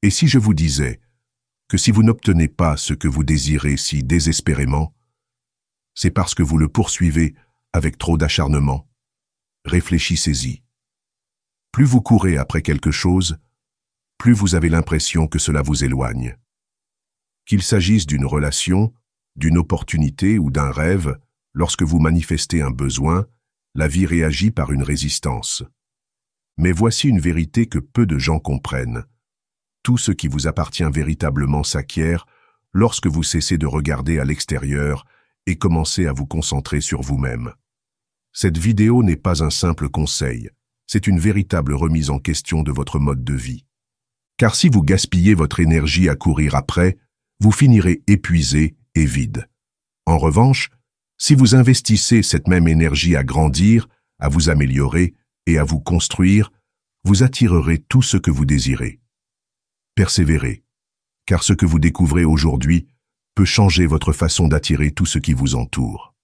Et si je vous disais que si vous n'obtenez pas ce que vous désirez si désespérément, c'est parce que vous le poursuivez avec trop d'acharnement? Réfléchissez-y. Plus vous courez après quelque chose, plus vous avez l'impression que cela vous éloigne. Qu'il s'agisse d'une relation, d'une opportunité ou d'un rêve, lorsque vous manifestez un besoin, la vie réagit par une résistance. Mais voici une vérité que peu de gens comprennent. Tout ce qui vous appartient véritablement s'acquiert lorsque vous cessez de regarder à l'extérieur et commencez à vous concentrer sur vous-même. Cette vidéo n'est pas un simple conseil, c'est une véritable remise en question de votre mode de vie. Car si vous gaspillez votre énergie à courir après, vous finirez épuisé et vide. En revanche, si vous investissez cette même énergie à grandir, à vous améliorer et à vous construire, vous attirerez tout ce que vous désirez. Persévérez, car ce que vous découvrez aujourd'hui peut changer votre façon d'attirer tout ce qui vous entoure.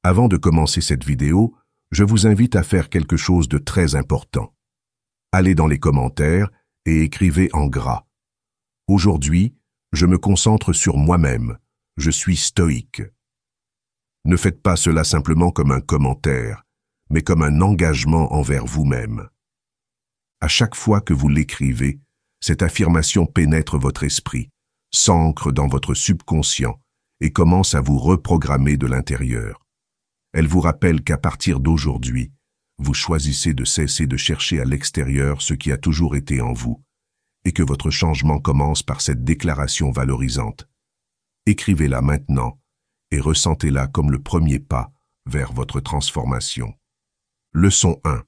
Avant de commencer cette vidéo, je vous invite à faire quelque chose de très important. Allez dans les commentaires et écrivez en gras. Aujourd'hui, je me concentre sur moi-même. Je suis stoïque. Ne faites pas cela simplement comme un commentaire, mais comme un engagement envers vous-même. À chaque fois que vous l'écrivez, cette affirmation pénètre votre esprit, s'ancre dans votre subconscient et commence à vous reprogrammer de l'intérieur. Elle vous rappelle qu'à partir d'aujourd'hui, vous choisissez de cesser de chercher à l'extérieur ce qui a toujours été en vous, et que votre changement commence par cette déclaration valorisante. Écrivez-la maintenant et ressentez-la comme le premier pas vers votre transformation. Leçon 1.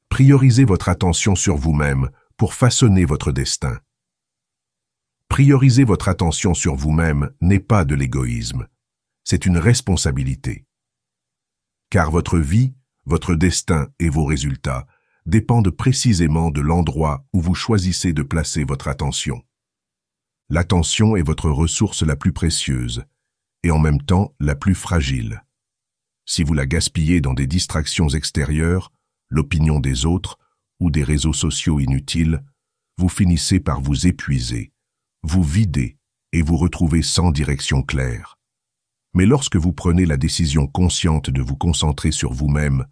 Priorisez votre attention sur vous-même pour façonner votre destin. Prioriser votre attention sur vous-même n'est pas de l'égoïsme, c'est une responsabilité. Car votre vie, votre destin et vos résultats dépendent précisément de l'endroit où vous choisissez de placer votre attention. L'attention est votre ressource la plus précieuse et en même temps la plus fragile. Si vous la gaspillez dans des distractions extérieures, l'opinion des autres ou des réseaux sociaux inutiles, vous finissez par vous épuiser, vous vider et vous retrouver sans direction claire. Mais lorsque vous prenez la décision consciente de vous concentrer sur vous-même,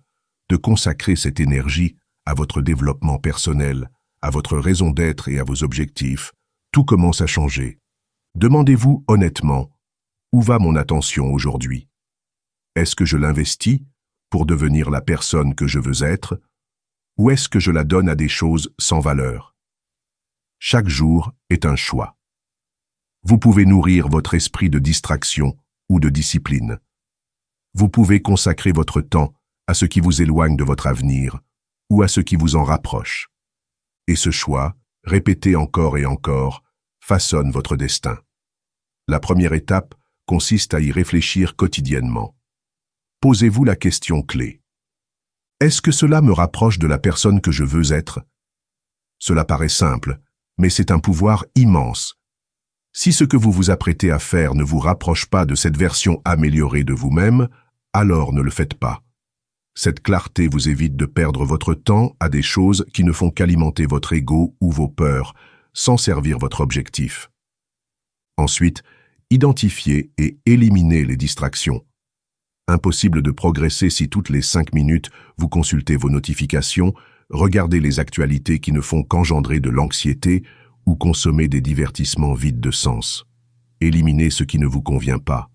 de consacrer cette énergie à votre développement personnel, à votre raison d'être et à vos objectifs, tout commence à changer. Demandez-vous honnêtement, où va mon attention aujourd'hui? Est-ce que je l'investis pour devenir la personne que je veux être, ou est-ce que je la donne à des choses sans valeur? Chaque jour est un choix. Vous pouvez nourrir votre esprit de distraction ou de discipline. Vous pouvez consacrer votre temps à ce qui vous éloigne de votre avenir ou à ce qui vous en rapproche. Et ce choix, répété encore et encore, façonne votre destin. La première étape consiste à y réfléchir quotidiennement. Posez-vous la question clé. Est-ce que cela me rapproche de la personne que je veux être? Cela paraît simple, mais c'est un pouvoir immense. Si ce que vous vous apprêtez à faire ne vous rapproche pas de cette version améliorée de vous-même, alors ne le faites pas. Cette clarté vous évite de perdre votre temps à des choses qui ne font qu'alimenter votre ego ou vos peurs, sans servir votre objectif. Ensuite, identifiez et éliminez les distractions. Impossible de progresser si toutes les 5 minutes vous consultez vos notifications, regardez les actualités qui ne font qu'engendrer de l'anxiété ou consommez des divertissements vides de sens. Éliminez ce qui ne vous convient pas.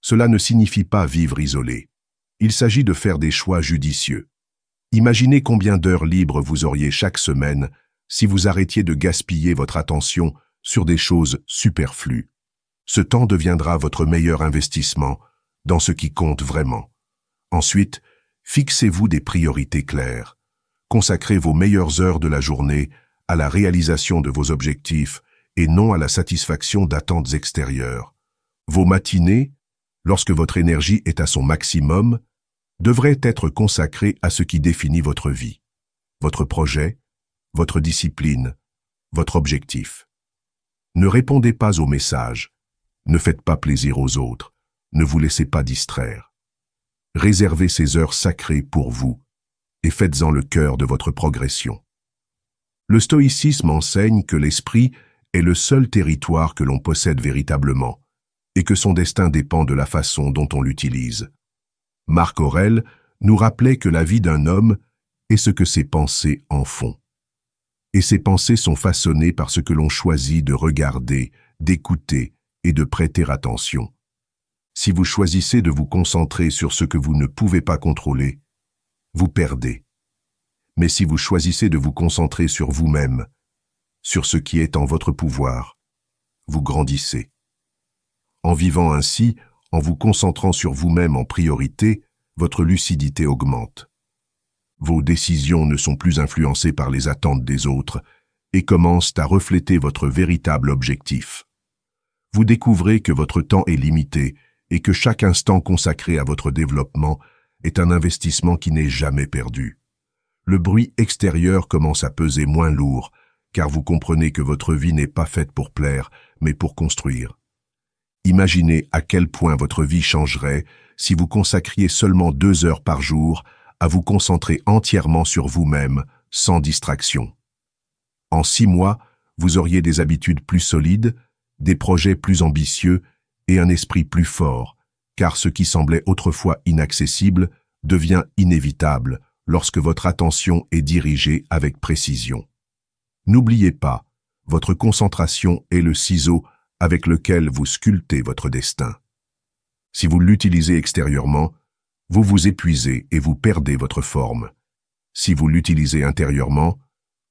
Cela ne signifie pas vivre isolé. Il s'agit de faire des choix judicieux. Imaginez combien d'heures libres vous auriez chaque semaine si vous arrêtiez de gaspiller votre attention sur des choses superflues. Ce temps deviendra votre meilleur investissement dans ce qui compte vraiment. Ensuite, fixez-vous des priorités claires. Consacrez vos meilleures heures de la journée à la réalisation de vos objectifs et non à la satisfaction d'attentes extérieures. Vos matinées, lorsque votre énergie est à son maximum, devraient être consacrées à ce qui définit votre vie, votre projet, votre discipline, votre objectif. Ne répondez pas aux messages, ne faites pas plaisir aux autres, ne vous laissez pas distraire. Réservez ces heures sacrées pour vous et faites-en le cœur de votre progression. Le stoïcisme enseigne que l'esprit est le seul territoire que l'on possède véritablement, et que son destin dépend de la façon dont on l'utilise. Marc Aurèle nous rappelait que la vie d'un homme est ce que ses pensées en font. Et ces pensées sont façonnées par ce que l'on choisit de regarder, d'écouter et de prêter attention. Si vous choisissez de vous concentrer sur ce que vous ne pouvez pas contrôler, vous perdez. Mais si vous choisissez de vous concentrer sur vous-même, sur ce qui est en votre pouvoir, vous grandissez. En vivant ainsi, en vous concentrant sur vous-même en priorité, votre lucidité augmente. Vos décisions ne sont plus influencées par les attentes des autres et commencent à refléter votre véritable objectif. Vous découvrez que votre temps est limité et que chaque instant consacré à votre développement est un investissement qui n'est jamais perdu. Le bruit extérieur commence à peser moins lourd, car vous comprenez que votre vie n'est pas faite pour plaire, mais pour construire. Imaginez à quel point votre vie changerait si vous consacriez seulement 2 heures par jour à vous concentrer entièrement sur vous-même, sans distraction. En 6 mois, vous auriez des habitudes plus solides, des projets plus ambitieux et un esprit plus fort, car ce qui semblait autrefois inaccessible devient inévitable lorsque votre attention est dirigée avec précision. N'oubliez pas, votre concentration est le ciseau avec lequel vous sculptez votre destin. Si vous l'utilisez extérieurement, vous vous épuisez et vous perdez votre forme. Si vous l'utilisez intérieurement,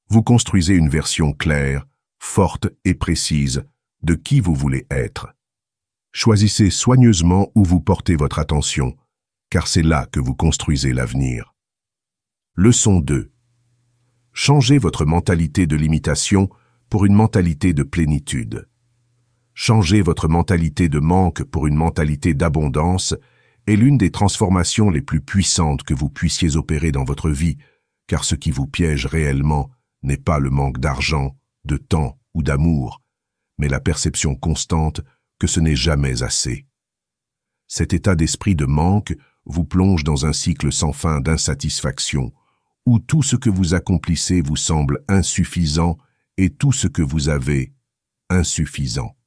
vous construisez une version claire, forte et précise de qui vous voulez être. Choisissez soigneusement où vous portez votre attention, car c'est là que vous construisez l'avenir. Leçon 2. Changez votre mentalité de limitation pour une mentalité de plénitude. Changez votre mentalité de manque pour une mentalité d'abondance est l'une des transformations les plus puissantes que vous puissiez opérer dans votre vie, car ce qui vous piège réellement n'est pas le manque d'argent, de temps ou d'amour, mais la perception constante que ce n'est jamais assez. Cet état d'esprit de manque vous plonge dans un cycle sans fin d'insatisfaction, où tout ce que vous accomplissez vous semble insuffisant et tout ce que vous avez insuffisant.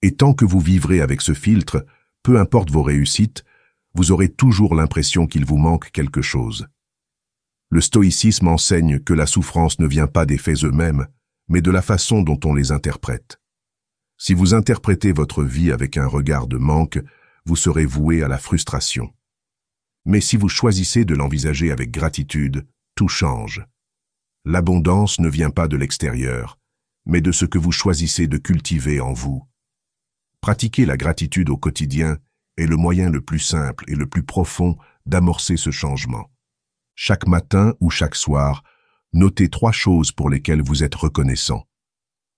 Et tant que vous vivrez avec ce filtre, peu importe vos réussites, vous aurez toujours l'impression qu'il vous manque quelque chose. Le stoïcisme enseigne que la souffrance ne vient pas des faits eux-mêmes, mais de la façon dont on les interprète. Si vous interprétez votre vie avec un regard de manque, vous serez voué à la frustration. Mais si vous choisissez de l'envisager avec gratitude, tout change. L'abondance ne vient pas de l'extérieur, mais de ce que vous choisissez de cultiver en vous. Pratiquer la gratitude au quotidien est le moyen le plus simple et le plus profond d'amorcer ce changement. Chaque matin ou chaque soir, notez 3 choses pour lesquelles vous êtes reconnaissant.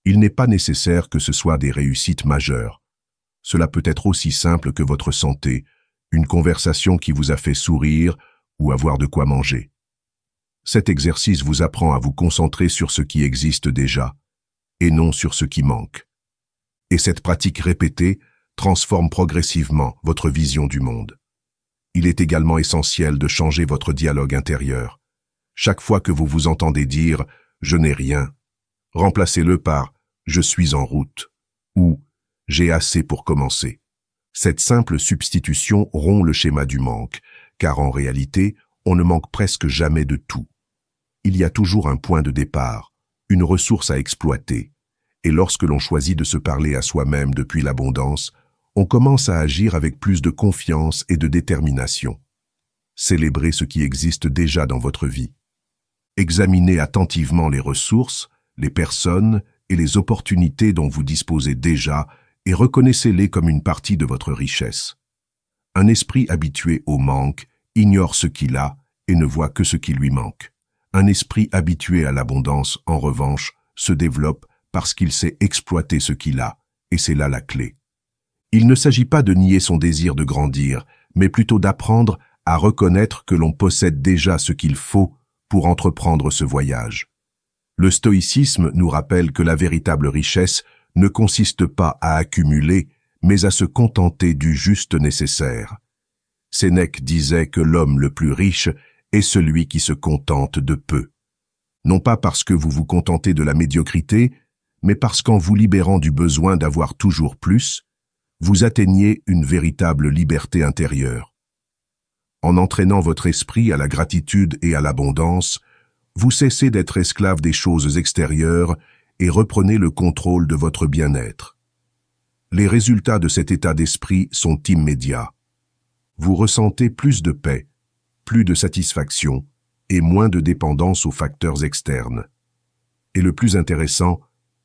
Il n'est pas nécessaire que ce soit des réussites majeures. Cela peut être aussi simple que votre santé, une conversation qui vous a fait sourire ou avoir de quoi manger. Cet exercice vous apprend à vous concentrer sur ce qui existe déjà, et non sur ce qui manque. Et cette pratique répétée transforme progressivement votre vision du monde. Il est également essentiel de changer votre dialogue intérieur. Chaque fois que vous vous entendez dire « je n'ai rien », remplacez-le par « je suis en route » ou « j'ai assez pour commencer ». Cette simple substitution rompt le schéma du manque, car en réalité, on ne manque presque jamais de tout. Il y a toujours un point de départ, une ressource à exploiter, et lorsque l'on choisit de se parler à soi-même depuis l'abondance, on commence à agir avec plus de confiance et de détermination. Célébrez ce qui existe déjà dans votre vie. Examinez attentivement les ressources, les personnes et les opportunités dont vous disposez déjà et reconnaissez-les comme une partie de votre richesse. Un esprit habitué au manque ignore ce qu'il a et ne voit que ce qui lui manque. Un esprit habitué à l'abondance, en revanche, se développe parce qu'il sait exploiter ce qu'il a, et c'est là la clé. Il ne s'agit pas de nier son désir de grandir, mais plutôt d'apprendre à reconnaître que l'on possède déjà ce qu'il faut pour entreprendre ce voyage. Le stoïcisme nous rappelle que la véritable richesse ne consiste pas à accumuler, mais à se contenter du juste nécessaire. Sénèque disait que l'homme le plus riche est celui qui se contente de peu. non pas parce que vous vous contentez de la médiocrité, mais parce qu'en vous libérant du besoin d'avoir toujours plus, vous atteignez une véritable liberté intérieure. En entraînant votre esprit à la gratitude et à l'abondance, vous cessez d'être esclave des choses extérieures et reprenez le contrôle de votre bien-être. Les résultats de cet état d'esprit sont immédiats. Vous ressentez plus de paix, plus de satisfaction et moins de dépendance aux facteurs externes. Et le plus intéressant,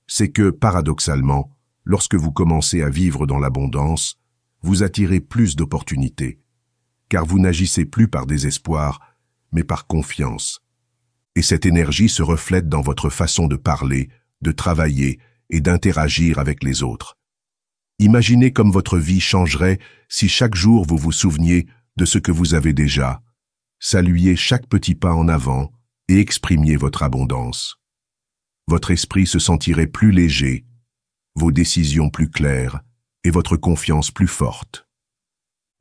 c'est que, paradoxalement, lorsque vous commencez à vivre dans l'abondance, vous attirez plus d'opportunités, car vous n'agissez plus par désespoir, mais par confiance. Et cette énergie se reflète dans votre façon de parler, de travailler et d'interagir avec les autres. Imaginez comme votre vie changerait si chaque jour vous vous souveniez de ce que vous avez déjà, saluiez chaque petit pas en avant et exprimiez votre abondance. Votre esprit se sentirait plus léger, vos décisions plus claires et votre confiance plus forte.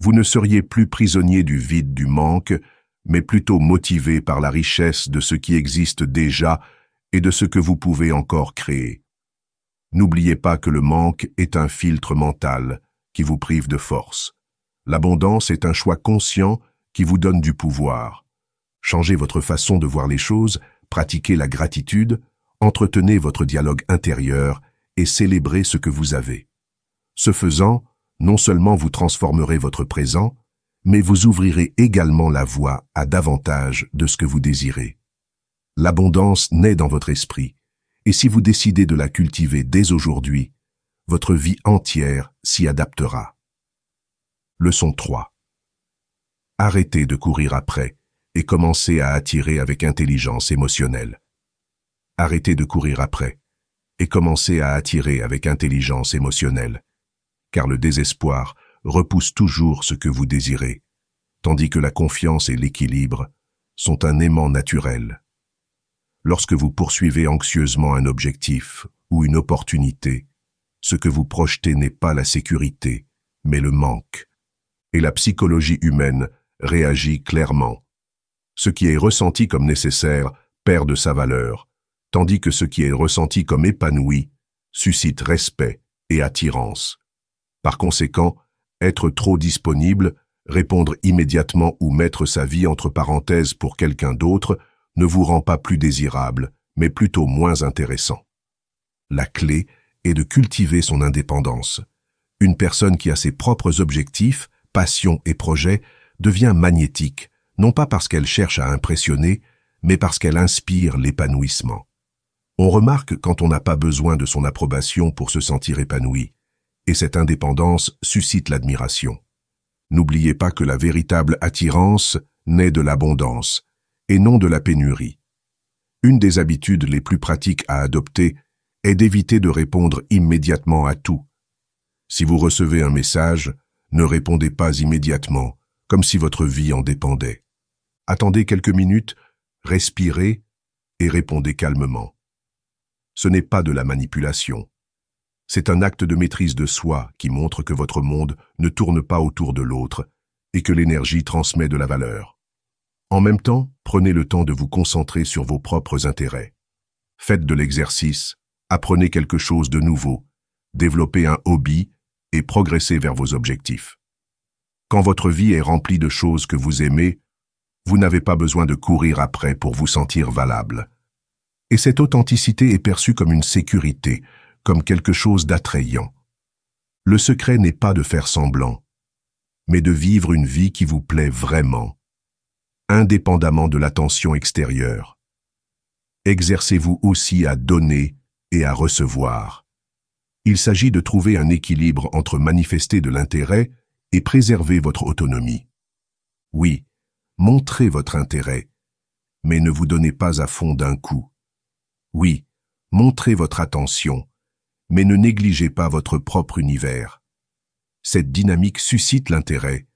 Vous ne seriez plus prisonnier du vide du manque, mais plutôt motivé par la richesse de ce qui existe déjà et de ce que vous pouvez encore créer. N'oubliez pas que le manque est un filtre mental qui vous prive de force. L'abondance est un choix conscient qui vous donne du pouvoir. Changez votre façon de voir les choses, pratiquez la gratitude, entretenez votre dialogue intérieur et célébrez ce que vous avez. Ce faisant, non seulement vous transformerez votre présent, mais vous ouvrirez également la voie à davantage de ce que vous désirez. L'abondance naît dans votre esprit, et si vous décidez de la cultiver dès aujourd'hui, votre vie entière s'y adaptera. Leçon 3. Arrêtez de courir après et commencez à attirer avec intelligence émotionnelle. Arrêtez de courir après et commencez à attirer avec intelligence émotionnelle, car le désespoir repousse toujours ce que vous désirez, tandis que la confiance et l'équilibre sont un aimant naturel. Lorsque vous poursuivez anxieusement un objectif ou une opportunité, ce que vous projetez n'est pas la sécurité, mais le manque. Et la psychologie humaine réagit clairement. Ce qui est ressenti comme nécessaire perd de sa valeur, tandis que ce qui est ressenti comme épanoui suscite respect et attirance. Par conséquent, être trop disponible, répondre immédiatement ou mettre sa vie entre parenthèses pour quelqu'un d'autre ne vous rend pas plus désirable, mais plutôt moins intéressant. La clé est de cultiver son indépendance. Une personne qui a ses propres objectifs, passions et projets devient magnétique, non pas parce qu'elle cherche à impressionner, mais parce qu'elle inspire l'épanouissement. On remarque quand on n'a pas besoin de son approbation pour se sentir épanoui, et cette indépendance suscite l'admiration. N'oubliez pas que la véritable attirance naît de l'abondance, et non de la pénurie. Une des habitudes les plus pratiques à adopter est d'éviter de répondre immédiatement à tout. Si vous recevez un message, ne répondez pas immédiatement, comme si votre vie en dépendait. Attendez quelques minutes, respirez et répondez calmement. Ce n'est pas de la manipulation. C'est un acte de maîtrise de soi qui montre que votre monde ne tourne pas autour de l'autre et que l'énergie transmet de la valeur. En même temps, prenez le temps de vous concentrer sur vos propres intérêts. Faites de l'exercice, apprenez quelque chose de nouveau, développez un hobby et progressez vers vos objectifs. Quand votre vie est remplie de choses que vous aimez, vous n'avez pas besoin de courir après pour vous sentir valable. Et cette authenticité est perçue comme une sécurité, comme quelque chose d'attrayant. Le secret n'est pas de faire semblant, mais de vivre une vie qui vous plaît vraiment, indépendamment de l'attention extérieure. Exercez-vous aussi à donner et à recevoir. Il s'agit de trouver un équilibre entre manifester de l'intérêt et préserver votre autonomie. Oui, montrez votre intérêt, mais ne vous donnez pas à fond d'un coup. Oui, montrez votre attention, mais ne négligez pas votre propre univers. Cette dynamique suscite l'intérêt,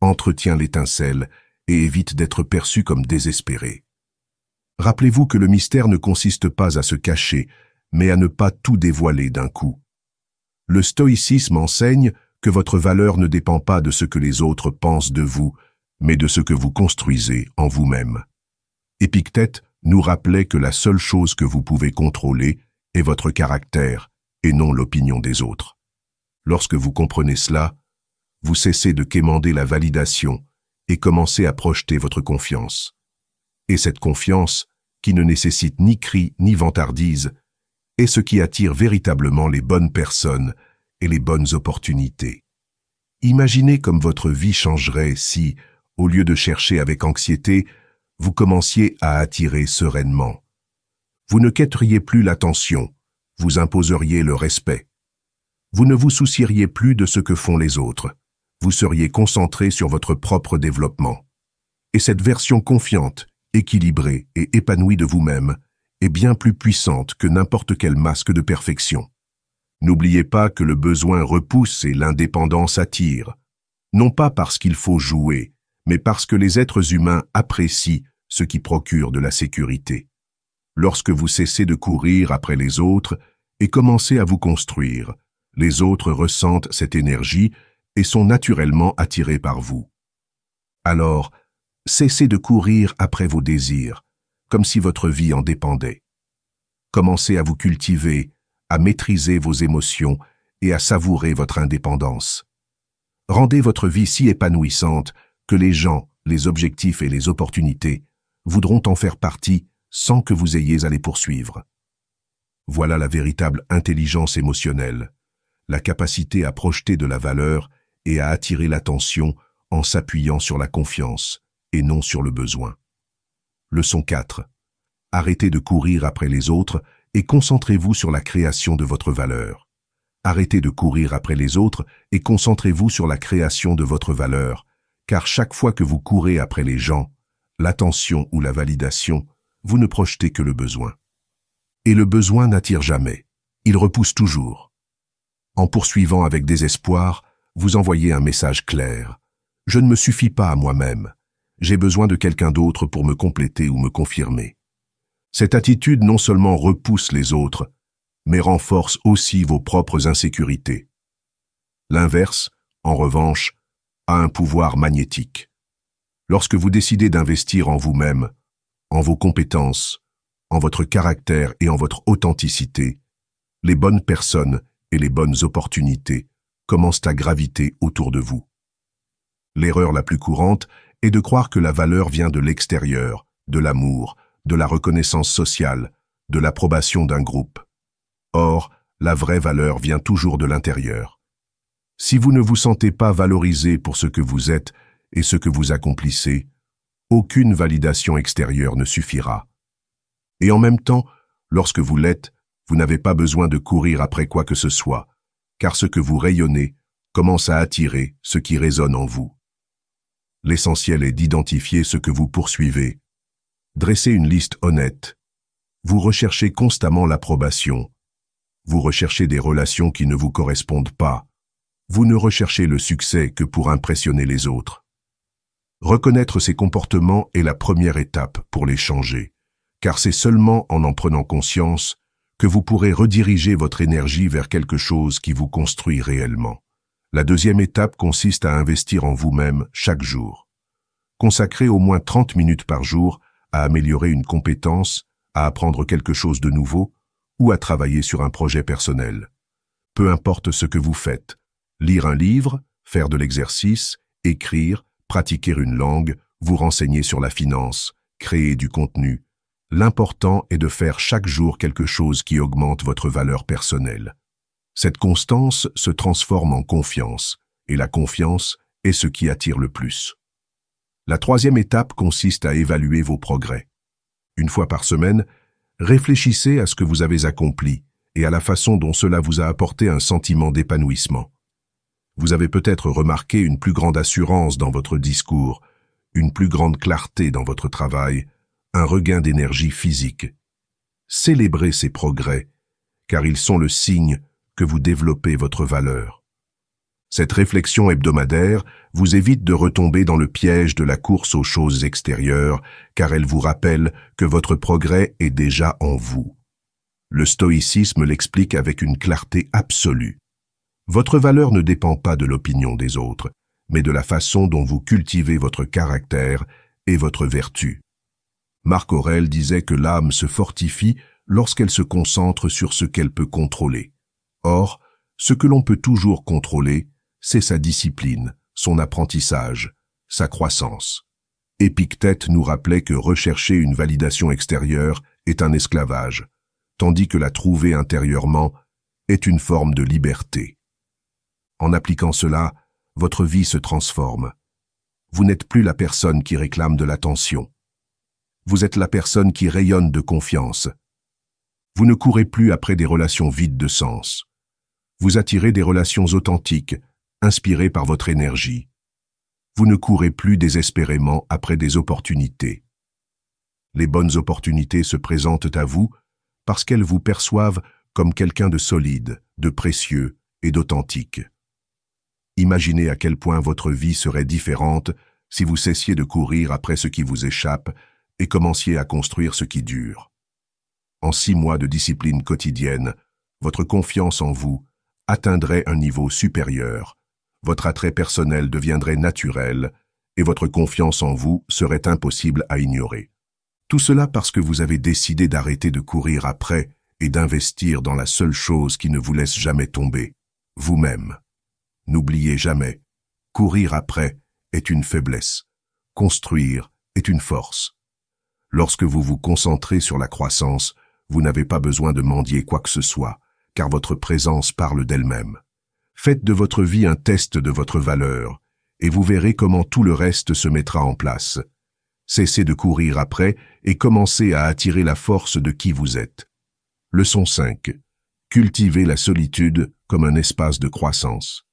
entretient l'étincelle et évite d'être perçu comme désespéré. Rappelez-vous que le mystère ne consiste pas à se cacher, mais à ne pas tout dévoiler d'un coup. Le stoïcisme enseigne que votre valeur ne dépend pas de ce que les autres pensent de vous, mais de ce que vous construisez en vous-même. Épictète nous rappelait que la seule chose que vous pouvez contrôler est votre caractère et non l'opinion des autres. Lorsque vous comprenez cela, vous cessez de quémander la validation et commencez à projeter votre confiance. Et cette confiance, qui ne nécessite ni cris ni vantardise, est ce qui attire véritablement les bonnes personnes et les bonnes opportunités. Imaginez comme votre vie changerait si, au lieu de chercher avec anxiété, vous commenciez à attirer sereinement. Vous ne quêteriez plus l'attention, vous imposeriez le respect. Vous ne vous soucieriez plus de ce que font les autres, vous seriez concentré sur votre propre développement. Et cette version confiante, équilibrée et épanouie de vous-même est bien plus puissante que n'importe quel masque de perfection. N'oubliez pas que le besoin repousse et l'indépendance attire, non pas parce qu'il faut jouer, mais parce que les êtres humains apprécient ce qui procure de la sécurité. Lorsque vous cessez de courir après les autres et commencez à vous construire, les autres ressentent cette énergie et sont naturellement attirés par vous. Alors, cessez de courir après vos désirs, comme si votre vie en dépendait. Commencez à vous cultiver, à maîtriser vos émotions et à savourer votre indépendance. Rendez votre vie si épanouissante que les gens, les objectifs et les opportunités voudront en faire partie sans que vous ayez à les poursuivre. Voilà la véritable intelligence émotionnelle, la capacité à projeter de la valeur et à attirer l'attention en s'appuyant sur la confiance et non sur le besoin. Leçon 4. Arrêtez de courir après les autres et concentrez-vous sur la création de votre valeur. Arrêtez de courir après les autres et concentrez-vous sur la création de votre valeur, car chaque fois que vous courez après les gens, l'attention ou la validation, vous ne projetez que le besoin. Et le besoin n'attire jamais, il repousse toujours. En poursuivant avec désespoir, vous envoyez un message clair. Je ne me suffis pas à moi-même. J'ai besoin de quelqu'un d'autre pour me compléter ou me confirmer. Cette attitude non seulement repousse les autres, mais renforce aussi vos propres insécurités. L'inverse, en revanche, a un pouvoir magnétique. Lorsque vous décidez d'investir en vous-même, en vos compétences, en votre caractère et en votre authenticité, les bonnes personnes et les bonnes opportunités commencent à graviter autour de vous. L'erreur la plus courante est de croire que la valeur vient de l'extérieur, de l'amour, de la reconnaissance sociale, de l'approbation d'un groupe. Or, la vraie valeur vient toujours de l'intérieur. Si vous ne vous sentez pas valorisé pour ce que vous êtes et ce que vous accomplissez, aucune validation extérieure ne suffira. Et en même temps, lorsque vous l'êtes, vous n'avez pas besoin de courir après quoi que ce soit, car ce que vous rayonnez commence à attirer ce qui résonne en vous. L'essentiel est d'identifier ce que vous poursuivez. Dressez une liste honnête. Vous recherchez constamment l'approbation. Vous recherchez des relations qui ne vous correspondent pas. Vous ne recherchez le succès que pour impressionner les autres. Reconnaître ces comportements est la première étape pour les changer, car c'est seulement en prenant conscience que vous pourrez rediriger votre énergie vers quelque chose qui vous construit réellement. La deuxième étape consiste à investir en vous-même chaque jour. Consacrez au moins 30 minutes par jour à améliorer une compétence, à apprendre quelque chose de nouveau ou à travailler sur un projet personnel. Peu importe ce que vous faites, lire un livre, faire de l'exercice, écrire, pratiquer une langue, vous renseigner sur la finance, créer du contenu. L'important est de faire chaque jour quelque chose qui augmente votre valeur personnelle. Cette constance se transforme en confiance, et la confiance est ce qui attire le plus. La troisième étape consiste à évaluer vos progrès. Une fois par semaine, réfléchissez à ce que vous avez accompli et à la façon dont cela vous a apporté un sentiment d'épanouissement. Vous avez peut-être remarqué une plus grande assurance dans votre discours, une plus grande clarté dans votre travail, un regain d'énergie physique. Célébrez ces progrès, car ils sont le signe que vous développez votre valeur. Cette réflexion hebdomadaire vous évite de retomber dans le piège de la course aux choses extérieures, car elle vous rappelle que votre progrès est déjà en vous. Le stoïcisme l'explique avec une clarté absolue. Votre valeur ne dépend pas de l'opinion des autres, mais de la façon dont vous cultivez votre caractère et votre vertu. Marc Aurèle disait que l'âme se fortifie lorsqu'elle se concentre sur ce qu'elle peut contrôler. Or, ce que l'on peut toujours contrôler, c'est sa discipline, son apprentissage, sa croissance. Épictète nous rappelait que rechercher une validation extérieure est un esclavage, tandis que la trouver intérieurement est une forme de liberté. En appliquant cela, votre vie se transforme. Vous n'êtes plus la personne qui réclame de l'attention. Vous êtes la personne qui rayonne de confiance. Vous ne courez plus après des relations vides de sens. Vous attirez des relations authentiques, inspirées par votre énergie. Vous ne courez plus désespérément après des opportunités. Les bonnes opportunités se présentent à vous parce qu'elles vous perçoivent comme quelqu'un de solide, de précieux et d'authentique. Imaginez à quel point votre vie serait différente si vous cessiez de courir après ce qui vous échappe et commenciez à construire ce qui dure. En 6 mois de discipline quotidienne, votre confiance en vous atteindrait un niveau supérieur, votre attrait personnel deviendrait naturel et votre confiance en vous serait impossible à ignorer. Tout cela parce que vous avez décidé d'arrêter de courir après et d'investir dans la seule chose qui ne vous laisse jamais tomber, vous-même. N'oubliez jamais, courir après est une faiblesse, construire est une force. Lorsque vous vous concentrez sur la croissance, vous n'avez pas besoin de mendier quoi que ce soit, car votre présence parle d'elle-même. Faites de votre vie un test de votre valeur, et vous verrez comment tout le reste se mettra en place. Cessez de courir après et commencez à attirer la force de qui vous êtes. Leçon 5. Cultivez la solitude comme un espace de croissance.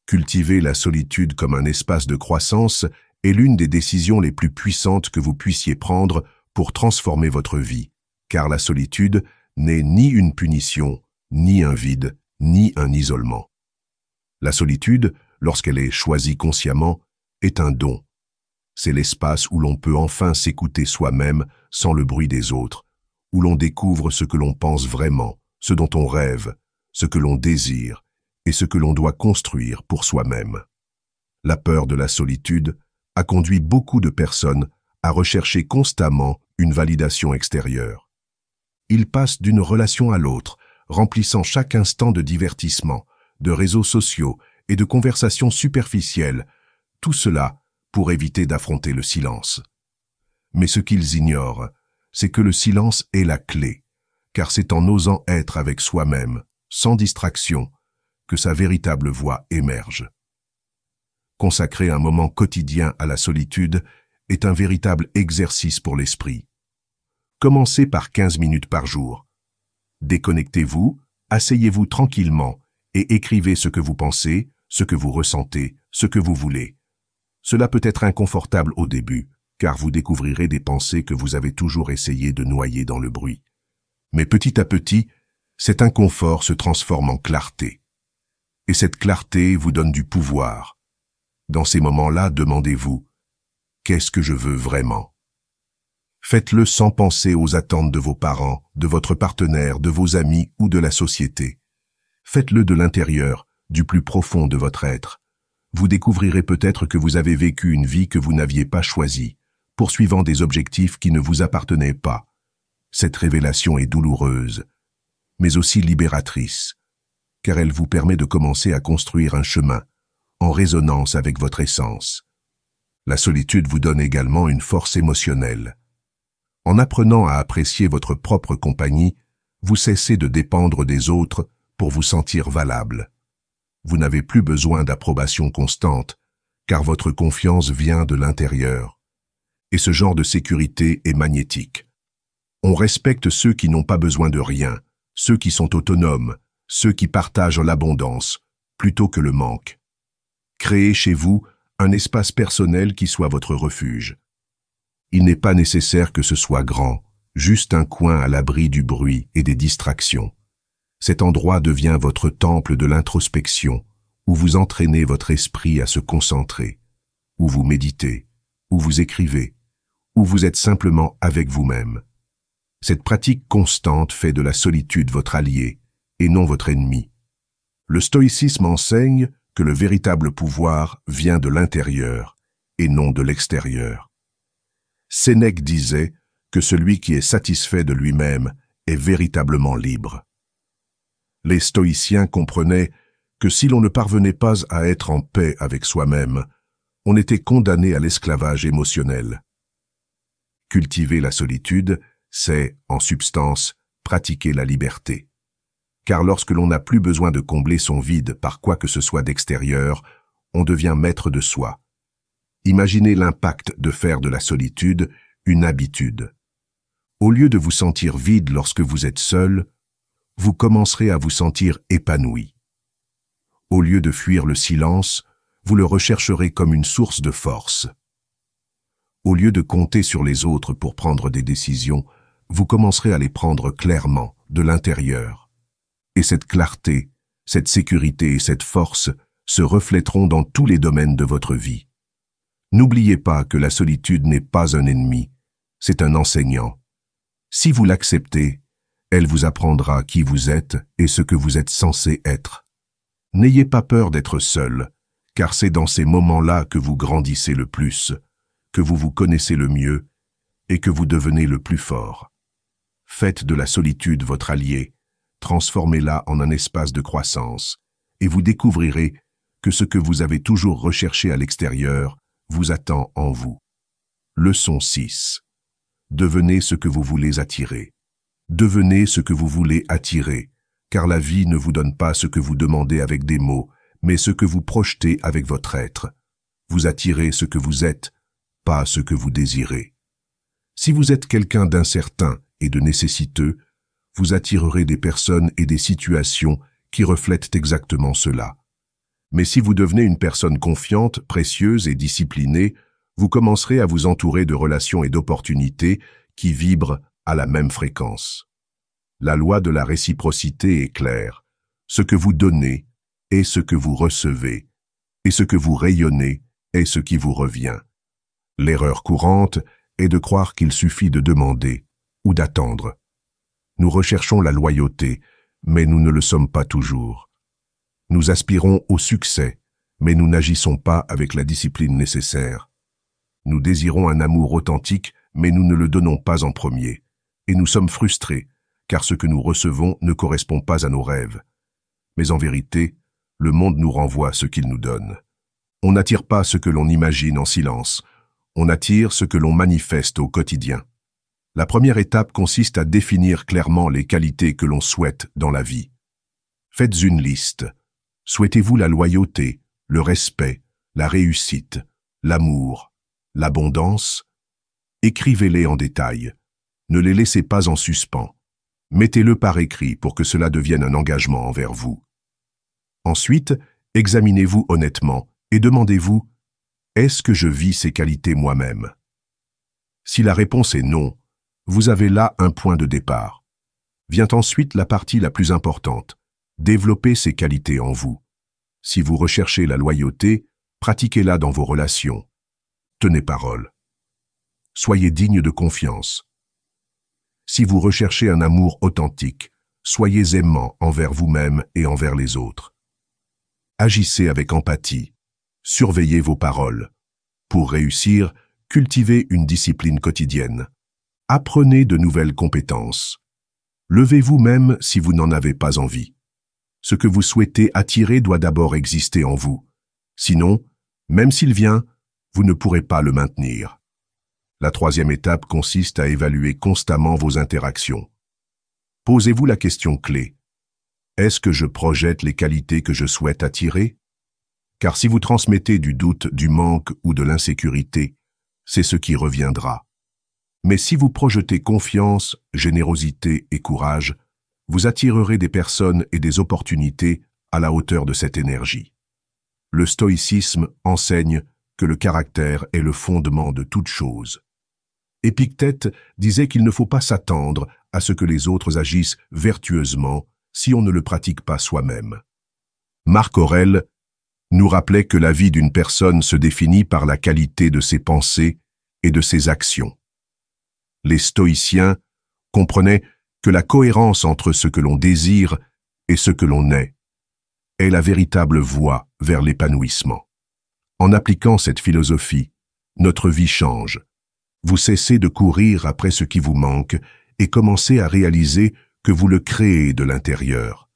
Cultiver la solitude comme un espace de croissance est l'une des décisions les plus puissantes que vous puissiez prendre pour transformer votre vie, car la solitude n'est ni une punition, ni un vide, ni un isolement. La solitude, lorsqu'elle est choisie consciemment, est un don. C'est l'espace où l'on peut enfin s'écouter soi-même sans le bruit des autres, où l'on découvre ce que l'on pense vraiment, ce dont on rêve, ce que l'on désire et ce que l'on doit construire pour soi-même. La peur de la solitude a conduit beaucoup de personnes à rechercher constamment une validation extérieure. Ils passent d'une relation à l'autre, remplissant chaque instant de divertissement, de réseaux sociaux et de conversations superficielles, tout cela pour éviter d'affronter le silence. Mais ce qu'ils ignorent, c'est que le silence est la clé, car c'est en osant être avec soi-même, sans distraction, que sa véritable voix émerge. Consacrer un moment quotidien à la solitude est un véritable exercice pour l'esprit. Commencez par 15 minutes par jour. Déconnectez-vous, asseyez-vous tranquillement et écrivez ce que vous pensez, ce que vous ressentez, ce que vous voulez. Cela peut être inconfortable au début, car vous découvrirez des pensées que vous avez toujours essayé de noyer dans le bruit. Mais petit à petit, cet inconfort se transforme en clarté. Et cette clarté vous donne du pouvoir. Dans ces moments-là, demandez-vous, qu'est-ce que je veux vraiment? Faites-le sans penser aux attentes de vos parents, de votre partenaire, de vos amis ou de la société. Faites-le de l'intérieur, du plus profond de votre être. Vous découvrirez peut-être que vous avez vécu une vie que vous n'aviez pas choisie, poursuivant des objectifs qui ne vous appartenaient pas. Cette révélation est douloureuse, mais aussi libératrice, car elle vous permet de commencer à construire un chemin, en résonance avec votre essence. La solitude vous donne également une force émotionnelle. En apprenant à apprécier votre propre compagnie, vous cessez de dépendre des autres pour vous sentir valable. Vous n'avez plus besoin d'approbation constante, car votre confiance vient de l'intérieur. Et ce genre de sécurité est magnétique. On respecte ceux qui n'ont pas besoin de rien, ceux qui sont autonomes, ceux qui partagent l'abondance, plutôt que le manque. Créez chez vous un espace personnel qui soit votre refuge. Il n'est pas nécessaire que ce soit grand, juste un coin à l'abri du bruit et des distractions. Cet endroit devient votre temple de l'introspection, où vous entraînez votre esprit à se concentrer, où vous méditez, où vous écrivez, où vous êtes simplement avec vous-même. Cette pratique constante fait de la solitude votre allié, et non votre ennemi. Le stoïcisme enseigne que le véritable pouvoir vient de l'intérieur, et non de l'extérieur. Sénèque disait que celui qui est satisfait de lui-même est véritablement libre. Les stoïciens comprenaient que si l'on ne parvenait pas à être en paix avec soi-même, on était condamné à l'esclavage émotionnel. Cultiver la solitude, c'est, en substance, pratiquer la liberté. Car lorsque l'on n'a plus besoin de combler son vide par quoi que ce soit d'extérieur, on devient maître de soi. Imaginez l'impact de faire de la solitude une habitude. Au lieu de vous sentir vide lorsque vous êtes seul, vous commencerez à vous sentir épanoui. Au lieu de fuir le silence, vous le rechercherez comme une source de force. Au lieu de compter sur les autres pour prendre des décisions, vous commencerez à les prendre clairement, de l'intérieur. Et cette clarté, cette sécurité et cette force se reflèteront dans tous les domaines de votre vie. N'oubliez pas que la solitude n'est pas un ennemi, c'est un enseignant. Si vous l'acceptez, elle vous apprendra qui vous êtes et ce que vous êtes censé être. N'ayez pas peur d'être seul, car c'est dans ces moments-là que vous grandissez le plus, que vous vous connaissez le mieux et que vous devenez le plus fort. Faites de la solitude votre allié, transformez-la en un espace de croissance, et vous découvrirez que ce que vous avez toujours recherché à l'extérieur vous attend en vous. Leçon 6. Devenez ce que vous voulez attirer. Devenez ce que vous voulez attirer, car la vie ne vous donne pas ce que vous demandez avec des mots, mais ce que vous projetez avec votre être. Vous attirez ce que vous êtes, pas ce que vous désirez. Si vous êtes quelqu'un d'incertain et de nécessiteux, vous attirerez des personnes et des situations qui reflètent exactement cela. Mais si vous devenez une personne confiante, précieuse et disciplinée, vous commencerez à vous entourer de relations et d'opportunités qui vibrent à la même fréquence. La loi de la réciprocité est claire. Ce que vous donnez est ce que vous recevez, et ce que vous rayonnez est ce qui vous revient. L'erreur courante est de croire qu'il suffit de demander ou d'attendre. Nous recherchons la loyauté, mais nous ne le sommes pas toujours. Nous aspirons au succès, mais nous n'agissons pas avec la discipline nécessaire. Nous désirons un amour authentique, mais nous ne le donnons pas en premier. Et nous sommes frustrés, car ce que nous recevons ne correspond pas à nos rêves. Mais en vérité, le monde nous renvoie ce qu'il nous donne. On n'attire pas ce que l'on imagine en silence, on attire ce que l'on manifeste au quotidien. La première étape consiste à définir clairement les qualités que l'on souhaite dans la vie. Faites une liste. Souhaitez-vous la loyauté, le respect, la réussite, l'amour, l'abondance? Écrivez-les en détail. Ne les laissez pas en suspens. Mettez-le par écrit pour que cela devienne un engagement envers vous. Ensuite, examinez-vous honnêtement et demandez-vous « Est-ce que je vis ces qualités moi-même » Si la réponse est non, vous avez là un point de départ. Vient ensuite la partie la plus importante, développer ces qualités en vous. Si vous recherchez la loyauté, pratiquez-la dans vos relations. Tenez parole. Soyez digne de confiance. Si vous recherchez un amour authentique, soyez aimant envers vous-même et envers les autres. Agissez avec empathie. Surveillez vos paroles. Pour réussir, cultivez une discipline quotidienne. Apprenez de nouvelles compétences. Levez-vous même si vous n'en avez pas envie. Ce que vous souhaitez attirer doit d'abord exister en vous. Sinon, même s'il vient, vous ne pourrez pas le maintenir. La troisième étape consiste à évaluer constamment vos interactions. Posez-vous la question clé. Est-ce que je projette les qualités que je souhaite attirer? Car si vous transmettez du doute, du manque ou de l'insécurité, c'est ce qui reviendra. Mais si vous projetez confiance, générosité et courage, vous attirerez des personnes et des opportunités à la hauteur de cette énergie. Le stoïcisme enseigne que le caractère est le fondement de toute chose. Épictète disait qu'il ne faut pas s'attendre à ce que les autres agissent vertueusement si on ne le pratique pas soi-même. Marc Aurèle nous rappelait que la vie d'une personne se définit par la qualité de ses pensées et de ses actions. Les stoïciens comprenaient que la cohérence entre ce que l'on désire et ce que l'on est la véritable voie vers l'épanouissement. En appliquant cette philosophie, notre vie change. Vous cessez de courir après ce qui vous manque et commencez à réaliser que vous le créez de l'intérieur.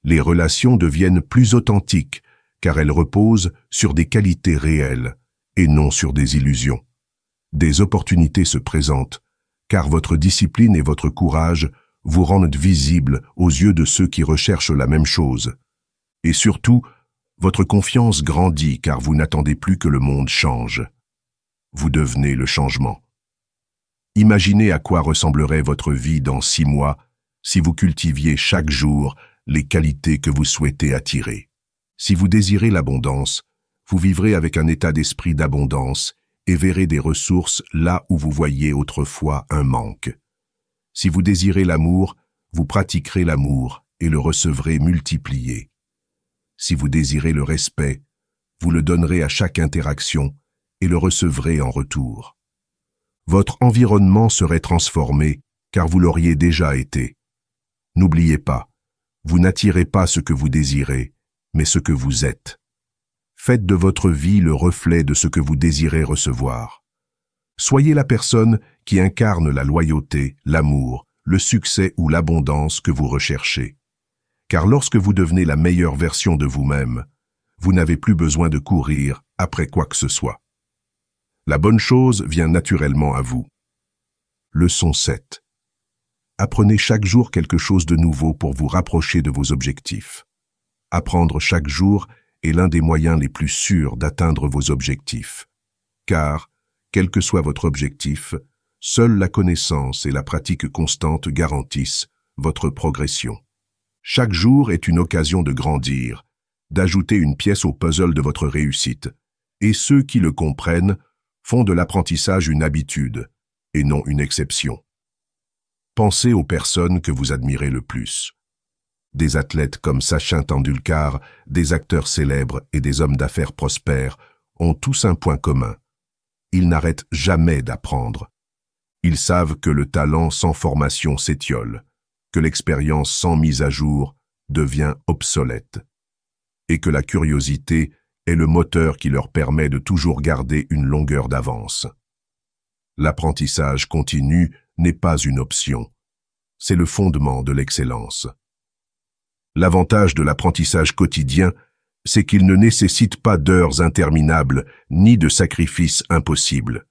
Les relations deviennent plus authentiques car elles reposent sur des qualités réelles et non sur des illusions. Des opportunités se présentent car votre discipline et votre courage vous rendent visible aux yeux de ceux qui recherchent la même chose. Et surtout, votre confiance grandit car vous n'attendez plus que le monde change. Vous devenez le changement. Imaginez à quoi ressemblerait votre vie dans 6 mois si vous cultiviez chaque jour les qualités que vous souhaitez attirer. Si vous désirez l'abondance, vous vivrez avec un état d'esprit d'abondance et verrez des ressources là où vous voyiez autrefois un manque. Si vous désirez l'amour, vous pratiquerez l'amour et le recevrez multiplié. Si vous désirez le respect, vous le donnerez à chaque interaction et le recevrez en retour. Votre environnement serait transformé car vous l'auriez déjà été. N'oubliez pas, vous n'attirez pas ce que vous désirez, mais ce que vous êtes. Faites de votre vie le reflet de ce que vous désirez recevoir. Soyez la personne qui incarne la loyauté, l'amour, le succès ou l'abondance que vous recherchez. Car lorsque vous devenez la meilleure version de vous-même, vous n'avez plus besoin de courir après quoi que ce soit. La bonne chose vient naturellement à vous. Leçon 7. Apprenez chaque jour quelque chose de nouveau pour vous rapprocher de vos objectifs. Apprendre chaque jour est l'un des moyens les plus sûrs d'atteindre vos objectifs. Car, quel que soit votre objectif, seule la connaissance et la pratique constante garantissent votre progression. Chaque jour est une occasion de grandir, d'ajouter une pièce au puzzle de votre réussite, et ceux qui le comprennent font de l'apprentissage une habitude, et non une exception. Pensez aux personnes que vous admirez le plus. Des athlètes comme Sachin Tendulkar, des acteurs célèbres et des hommes d'affaires prospères ont tous un point commun. Ils n'arrêtent jamais d'apprendre. Ils savent que le talent sans formation s'étiole, que l'expérience sans mise à jour devient obsolète, et que la curiosité est le moteur qui leur permet de toujours garder une longueur d'avance. L'apprentissage continu n'est pas une option, c'est le fondement de l'excellence. L'avantage de l'apprentissage quotidien, c'est qu'il ne nécessite pas d'heures interminables ni de sacrifices impossibles.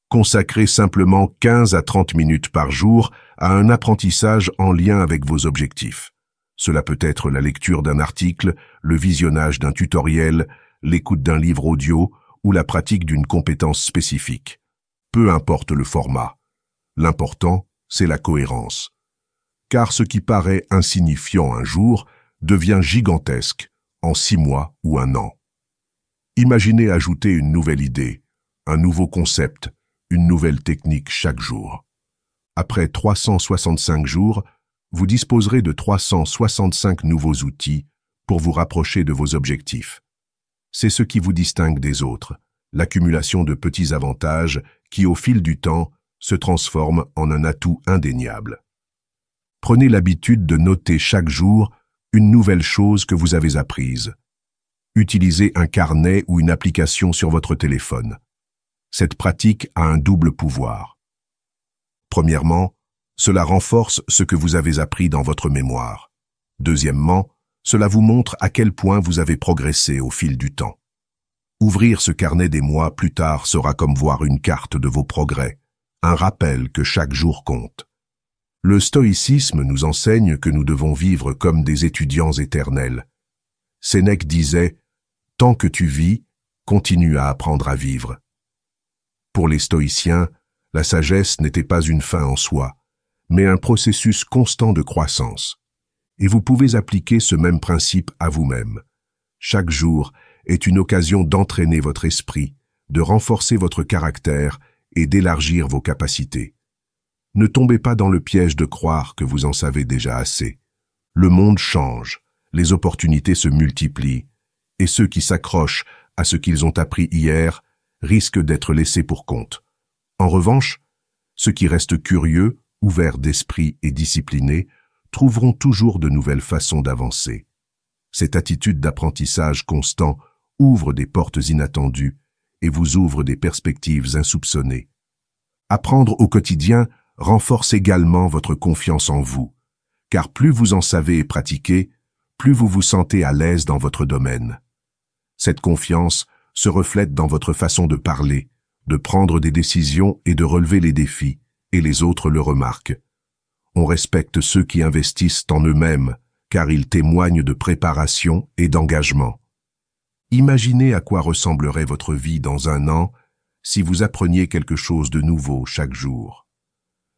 Consacrez simplement 15 à 30 minutes par jour à un apprentissage en lien avec vos objectifs. Cela peut être la lecture d'un article, le visionnage d'un tutoriel, l'écoute d'un livre audio ou la pratique d'une compétence spécifique. Peu importe le format. L'important, c'est la cohérence. Car ce qui paraît insignifiant un jour devient gigantesque en 6 mois ou 1 an. Imaginez ajouter une nouvelle idée, un nouveau concept, une nouvelle technique chaque jour. Après 365 jours, vous disposerez de 365 nouveaux outils pour vous rapprocher de vos objectifs. C'est ce qui vous distingue des autres, l'accumulation de petits avantages qui, au fil du temps, se transforment en un atout indéniable. Prenez l'habitude de noter chaque jour une nouvelle chose que vous avez apprise. Utilisez un carnet ou une application sur votre téléphone. Cette pratique a un double pouvoir. Premièrement, cela renforce ce que vous avez appris dans votre mémoire. Deuxièmement, cela vous montre à quel point vous avez progressé au fil du temps. Ouvrir ce carnet des mois plus tard sera comme voir une carte de vos progrès, un rappel que chaque jour compte. Le stoïcisme nous enseigne que nous devons vivre comme des étudiants éternels. Sénèque disait « Tant que tu vis, continue à apprendre à vivre ». Pour les stoïciens, la sagesse n'était pas une fin en soi, mais un processus constant de croissance. Et vous pouvez appliquer ce même principe à vous-même. Chaque jour est une occasion d'entraîner votre esprit, de renforcer votre caractère et d'élargir vos capacités. Ne tombez pas dans le piège de croire que vous en savez déjà assez. Le monde change, les opportunités se multiplient, et ceux qui s'accrochent à ce qu'ils ont appris hier risquent d'être laissés pour compte. En revanche, ceux qui restent curieux, ouverts d'esprit et disciplinés, trouveront toujours de nouvelles façons d'avancer. Cette attitude d'apprentissage constant ouvre des portes inattendues et vous ouvre des perspectives insoupçonnées. Apprendre au quotidien renforce également votre confiance en vous, car plus vous en savez et pratiquez, plus vous vous sentez à l'aise dans votre domaine. Cette confiance se reflète dans votre façon de parler, de prendre des décisions et de relever les défis, et les autres le remarquent. On respecte ceux qui investissent en eux-mêmes, car ils témoignent de préparation et d'engagement. Imaginez à quoi ressemblerait votre vie dans un an si vous appreniez quelque chose de nouveau chaque jour.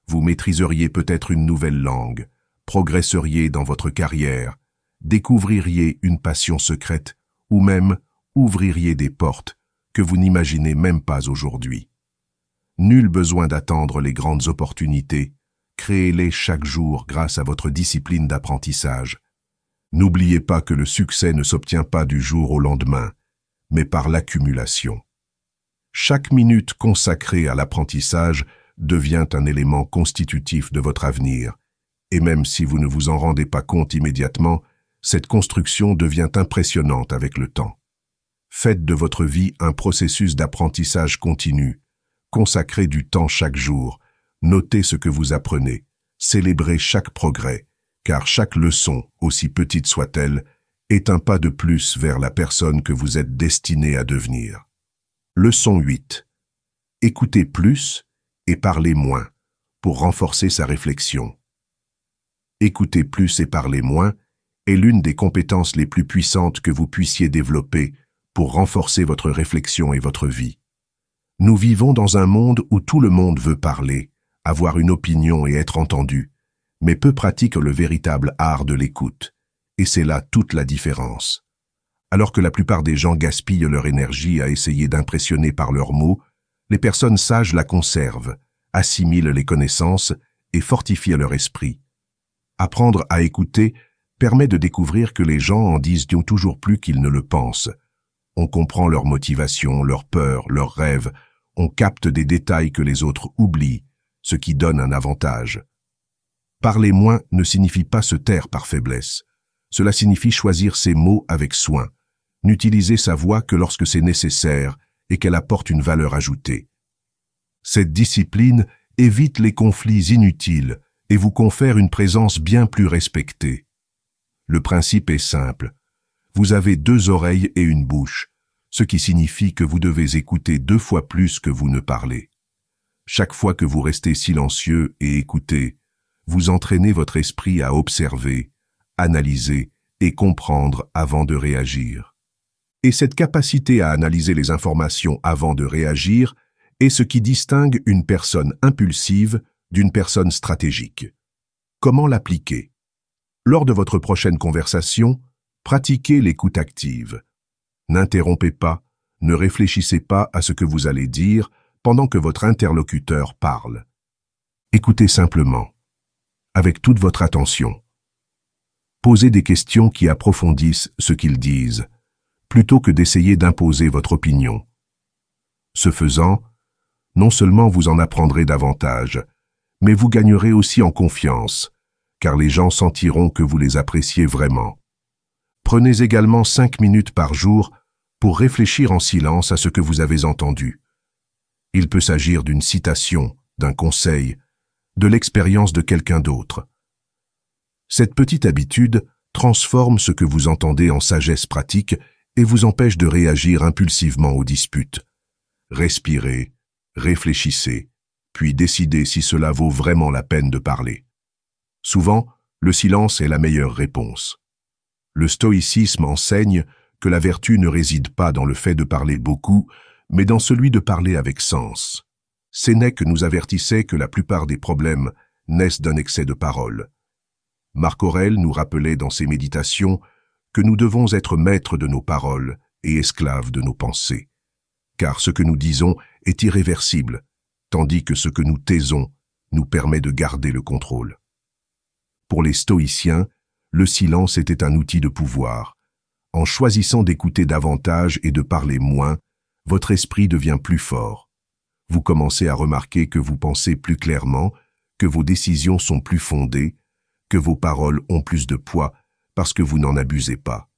Vous maîtriseriez peut-être une nouvelle langue, progresseriez dans votre carrière, découvririez une passion secrète ou même ouvririez des portes que vous n'imaginez même pas aujourd'hui. Nul besoin d'attendre les grandes opportunités, créez-les chaque jour grâce à votre discipline d'apprentissage. N'oubliez pas que le succès ne s'obtient pas du jour au lendemain, mais par l'accumulation. Chaque minute consacrée à l'apprentissage devient un élément constitutif de votre avenir, et même si vous ne vous en rendez pas compte immédiatement, cette construction devient impressionnante avec le temps. Faites de votre vie un processus d'apprentissage continu, consacrez du temps chaque jour, notez ce que vous apprenez, célébrez chaque progrès, car chaque leçon, aussi petite soit-elle, est un pas de plus vers la personne que vous êtes destiné à devenir. Leçon 8. Écoutez plus et parlez moins pour renforcer sa réflexion. Écoutez plus et parlez moins est l'une des compétences les plus puissantes que vous puissiez développer pour renforcer votre réflexion et votre vie. Nous vivons dans un monde où tout le monde veut parler, avoir une opinion et être entendu, mais peu pratiquent le véritable art de l'écoute, et c'est là toute la différence. Alors que la plupart des gens gaspillent leur énergie à essayer d'impressionner par leurs mots, les personnes sages la conservent, assimilent les connaissances et fortifient leur esprit. Apprendre à écouter permet de découvrir que les gens en disent toujours plus qu'ils ne le pensent. On comprend leurs motivations, leurs peurs, leurs rêves, on capte des détails que les autres oublient, ce qui donne un avantage. Parler moins ne signifie pas se taire par faiblesse. Cela signifie choisir ses mots avec soin, n'utiliser sa voix que lorsque c'est nécessaire et qu'elle apporte une valeur ajoutée. Cette discipline évite les conflits inutiles et vous confère une présence bien plus respectée. Le principe est simple. Vous avez 2 oreilles et une bouche, ce qui signifie que vous devez écouter 2 fois plus que vous ne parlez. Chaque fois que vous restez silencieux et écoutez, vous entraînez votre esprit à observer, analyser et comprendre avant de réagir. Et cette capacité à analyser les informations avant de réagir est ce qui distingue une personne impulsive d'une personne stratégique. Comment l'appliquer? Lors de votre prochaine conversation, pratiquez l'écoute active. N'interrompez pas, ne réfléchissez pas à ce que vous allez dire pendant que votre interlocuteur parle. Écoutez simplement, avec toute votre attention. Posez des questions qui approfondissent ce qu'ils disent, plutôt que d'essayer d'imposer votre opinion. Ce faisant, non seulement vous en apprendrez davantage, mais vous gagnerez aussi en confiance, car les gens sentiront que vous les appréciez vraiment. Prenez également 5 minutes par jour pour réfléchir en silence à ce que vous avez entendu. Il peut s'agir d'une citation, d'un conseil, de l'expérience de quelqu'un d'autre. Cette petite habitude transforme ce que vous entendez en sagesse pratique et vous empêche de réagir impulsivement aux disputes. Respirez, réfléchissez, puis décidez si cela vaut vraiment la peine de parler. Souvent, le silence est la meilleure réponse. Le stoïcisme enseigne que la vertu ne réside pas dans le fait de parler beaucoup, mais dans celui de parler avec sens. Sénèque nous avertissait que la plupart des problèmes naissent d'un excès de parole. Marc Aurèle nous rappelait dans ses méditations que nous devons être maîtres de nos paroles et esclaves de nos pensées, car ce que nous disons est irréversible, tandis que ce que nous taisons nous permet de garder le contrôle. Pour les stoïciens, le silence était un outil de pouvoir. En choisissant d'écouter davantage et de parler moins, votre esprit devient plus fort. Vous commencez à remarquer que vous pensez plus clairement, que vos décisions sont plus fondées, que vos paroles ont plus de poids parce que vous n'en abusez pas.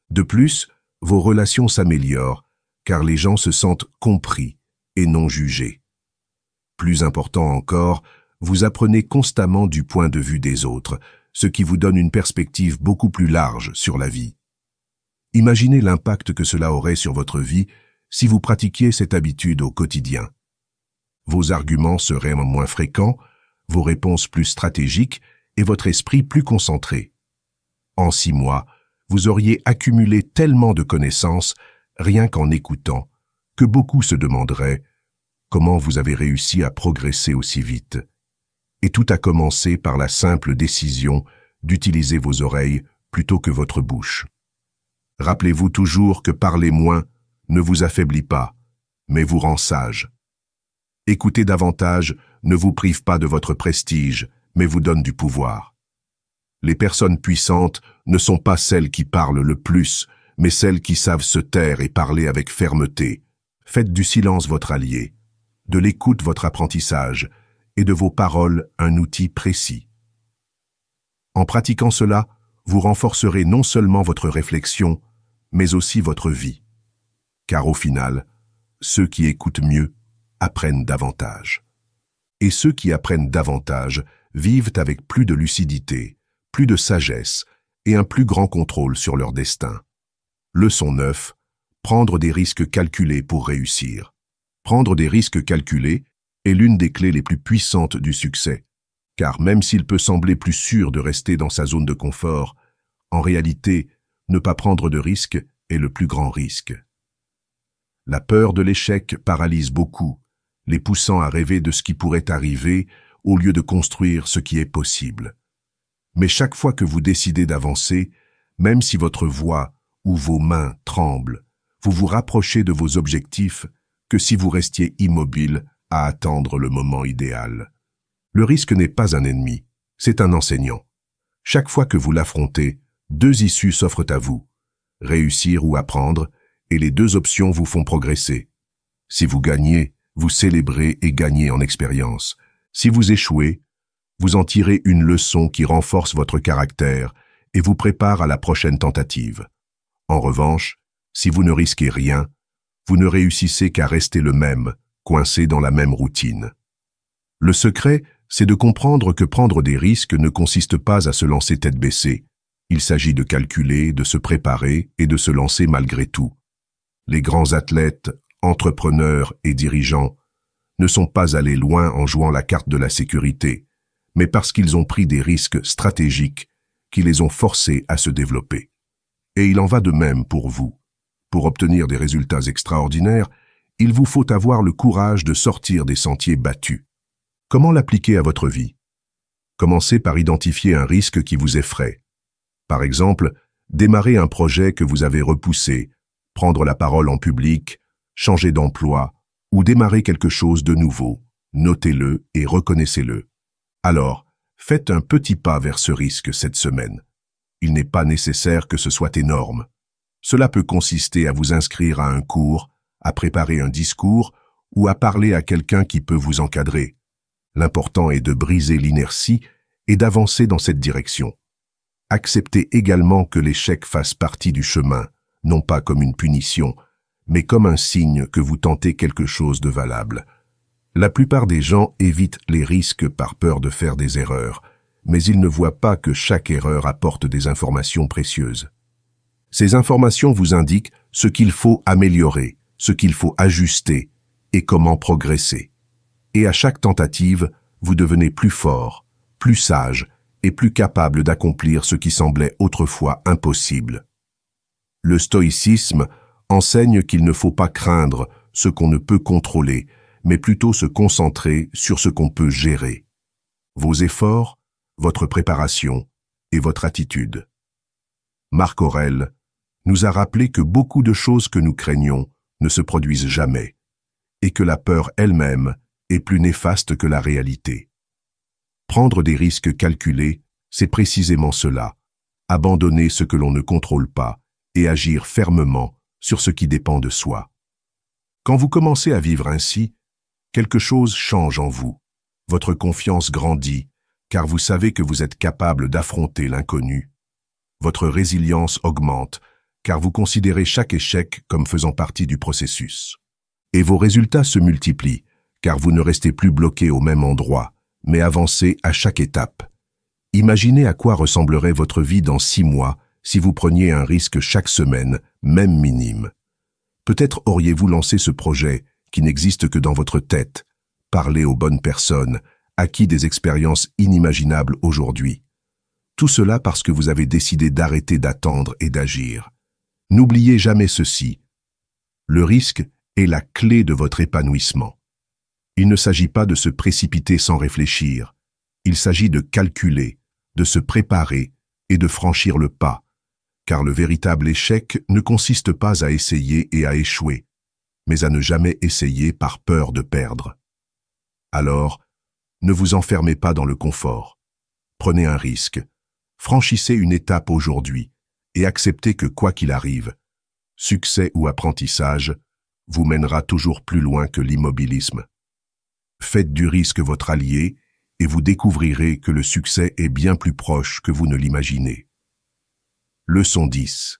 De plus, vos relations s'améliorent car les gens se sentent compris et non jugés. Plus important encore, vous apprenez constamment du point de vue des autres, ce qui vous donne une perspective beaucoup plus large sur la vie. Imaginez l'impact que cela aurait sur votre vie si vous pratiquiez cette habitude au quotidien. Vos arguments seraient moins fréquents, vos réponses plus stratégiques et votre esprit plus concentré. En 6 mois, vous auriez accumulé tellement de connaissances, rien qu'en écoutant, que beaucoup se demanderaient comment vous avez réussi à progresser aussi vite. Et tout a commencé par la simple décision d'utiliser vos oreilles plutôt que votre bouche. Rappelez-vous toujours que parler moins ne vous affaiblit pas, mais vous rend sage. Écouter davantage ne vous prive pas de votre prestige, mais vous donne du pouvoir. Les personnes puissantes ne sont pas celles qui parlent le plus, mais celles qui savent se taire et parler avec fermeté. Faites du silence votre allié, de l'écoute votre apprentissage, et de vos paroles un outil précis. En pratiquant cela, vous renforcerez non seulement votre réflexion, mais aussi votre vie. Car au final, ceux qui écoutent mieux apprennent davantage. Et ceux qui apprennent davantage vivent avec plus de lucidité, plus de sagesse et un plus grand contrôle sur leur destin. Leçon 9. Prendre des risques calculés pour réussir. Prendre des risques calculés est l'une des clés les plus puissantes du succès, car même s'il peut sembler plus sûr de rester dans sa zone de confort, en réalité, ne pas prendre de risques est le plus grand risque. La peur de l'échec paralyse beaucoup, les poussant à rêver de ce qui pourrait arriver au lieu de construire ce qui est possible. Mais chaque fois que vous décidez d'avancer, même si votre voix ou vos mains tremblent, vous vous rapprochez de vos objectifs que si vous restiez immobile à attendre le moment idéal. Le risque n'est pas un ennemi, c'est un enseignant. Chaque fois que vous l'affrontez, 2 issues s'offrent à vous. Réussir ou apprendre, et les 2 options vous font progresser. Si vous gagnez, vous célébrez et gagnez en expérience. Si vous échouez, vous en tirez une leçon qui renforce votre caractère et vous prépare à la prochaine tentative. En revanche, si vous ne risquez rien, vous ne réussissez qu'à rester le même, coincé dans la même routine. Le secret, c'est de comprendre que prendre des risques ne consiste pas à se lancer tête baissée. Il s'agit de calculer, de se préparer et de se lancer malgré tout. Les grands athlètes, entrepreneurs et dirigeants ne sont pas allés loin en jouant la carte de la sécurité, mais parce qu'ils ont pris des risques stratégiques qui les ont forcés à se développer. Et il en va de même pour vous. Pour obtenir des résultats extraordinaires, il vous faut avoir le courage de sortir des sentiers battus. Comment l'appliquer à votre vie? Commencez par identifier un risque qui vous effraie. Par exemple, démarrer un projet que vous avez repoussé, prendre la parole en public, changer d'emploi ou démarrer quelque chose de nouveau. Notez-le et reconnaissez-le. Alors, faites un petit pas vers ce risque cette semaine. Il n'est pas nécessaire que ce soit énorme. Cela peut consister à vous inscrire à un cours, à préparer un discours ou à parler à quelqu'un qui peut vous encadrer. L'important est de briser l'inertie et d'avancer dans cette direction. Acceptez également que l'échec fasse partie du chemin, non pas comme une punition, mais comme un signe que vous tentez quelque chose de valable. La plupart des gens évitent les risques par peur de faire des erreurs, mais ils ne voient pas que chaque erreur apporte des informations précieuses. Ces informations vous indiquent ce qu'il faut améliorer, ce qu'il faut ajuster et comment progresser. Et à chaque tentative, vous devenez plus fort, plus sage et plus capable d'accomplir ce qui semblait autrefois impossible. Le stoïcisme enseigne qu'il ne faut pas craindre ce qu'on ne peut contrôler, mais plutôt se concentrer sur ce qu'on peut gérer. Vos efforts, votre préparation et votre attitude. Marc Aurèle nous a rappelé que beaucoup de choses que nous craignons ne se produisent jamais, et que la peur elle-même est plus néfaste que la réalité. Prendre des risques calculés, c'est précisément cela, abandonner ce que l'on ne contrôle pas et agir fermement sur ce qui dépend de soi. Quand vous commencez à vivre ainsi, quelque chose change en vous. Votre confiance grandit, car vous savez que vous êtes capable d'affronter l'inconnu. Votre résilience augmente, car vous considérez chaque échec comme faisant partie du processus. Et vos résultats se multiplient, car vous ne restez plus bloqué au même endroit, mais avancez à chaque étape. Imaginez à quoi ressemblerait votre vie dans 6 mois si vous preniez un risque chaque semaine, même minime. Peut-être auriez-vous lancé ce projet qui n'existe que dans votre tête, parlé aux bonnes personnes, acquis des expériences inimaginables aujourd'hui. Tout cela parce que vous avez décidé d'arrêter d'attendre et d'agir. N'oubliez jamais ceci. Le risque est la clé de votre épanouissement. Il ne s'agit pas de se précipiter sans réfléchir. Il s'agit de calculer, de se préparer et de franchir le pas, car le véritable échec ne consiste pas à essayer et à échouer, mais à ne jamais essayer par peur de perdre. Alors, ne vous enfermez pas dans le confort. Prenez un risque, franchissez une étape aujourd'hui et acceptez que quoi qu'il arrive, succès ou apprentissage, vous mènera toujours plus loin que l'immobilisme. Faites du risque votre allié et vous découvrirez que le succès est bien plus proche que vous ne l'imaginez. Leçon 10.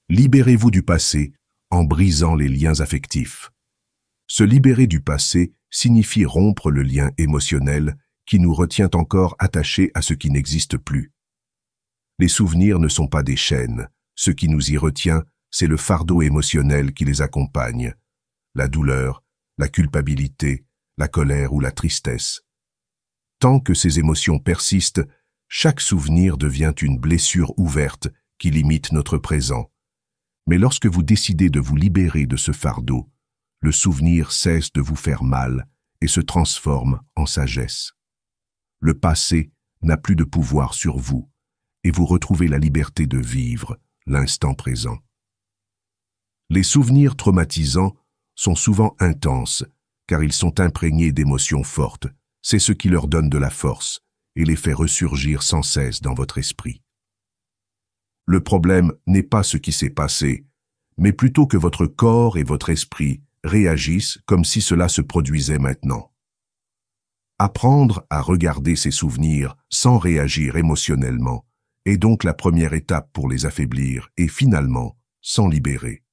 Libérez-vous du passé en brisant les liens affectifs. Se libérer du passé signifie rompre le lien émotionnel qui nous retient encore attachés à ce qui n'existe plus. Les souvenirs ne sont pas des chaînes. Ce qui nous y retient, c'est le fardeau émotionnel qui les accompagne. La douleur, la culpabilité, la colère ou la tristesse. Tant que ces émotions persistent, chaque souvenir devient une blessure ouverte qui limite notre présent. Mais lorsque vous décidez de vous libérer de ce fardeau, le souvenir cesse de vous faire mal et se transforme en sagesse. Le passé n'a plus de pouvoir sur vous et vous retrouvez la liberté de vivre l'instant présent. Les souvenirs traumatisants sont souvent intenses car ils sont imprégnés d'émotions fortes. C'est ce qui leur donne de la force et les fait ressurgir sans cesse dans votre esprit. Le problème n'est pas ce qui s'est passé, mais plutôt que votre corps et votre esprit réagissent comme si cela se produisait maintenant. Apprendre à regarder ces souvenirs sans réagir émotionnellement est donc la première étape pour les affaiblir et finalement s'en libérer.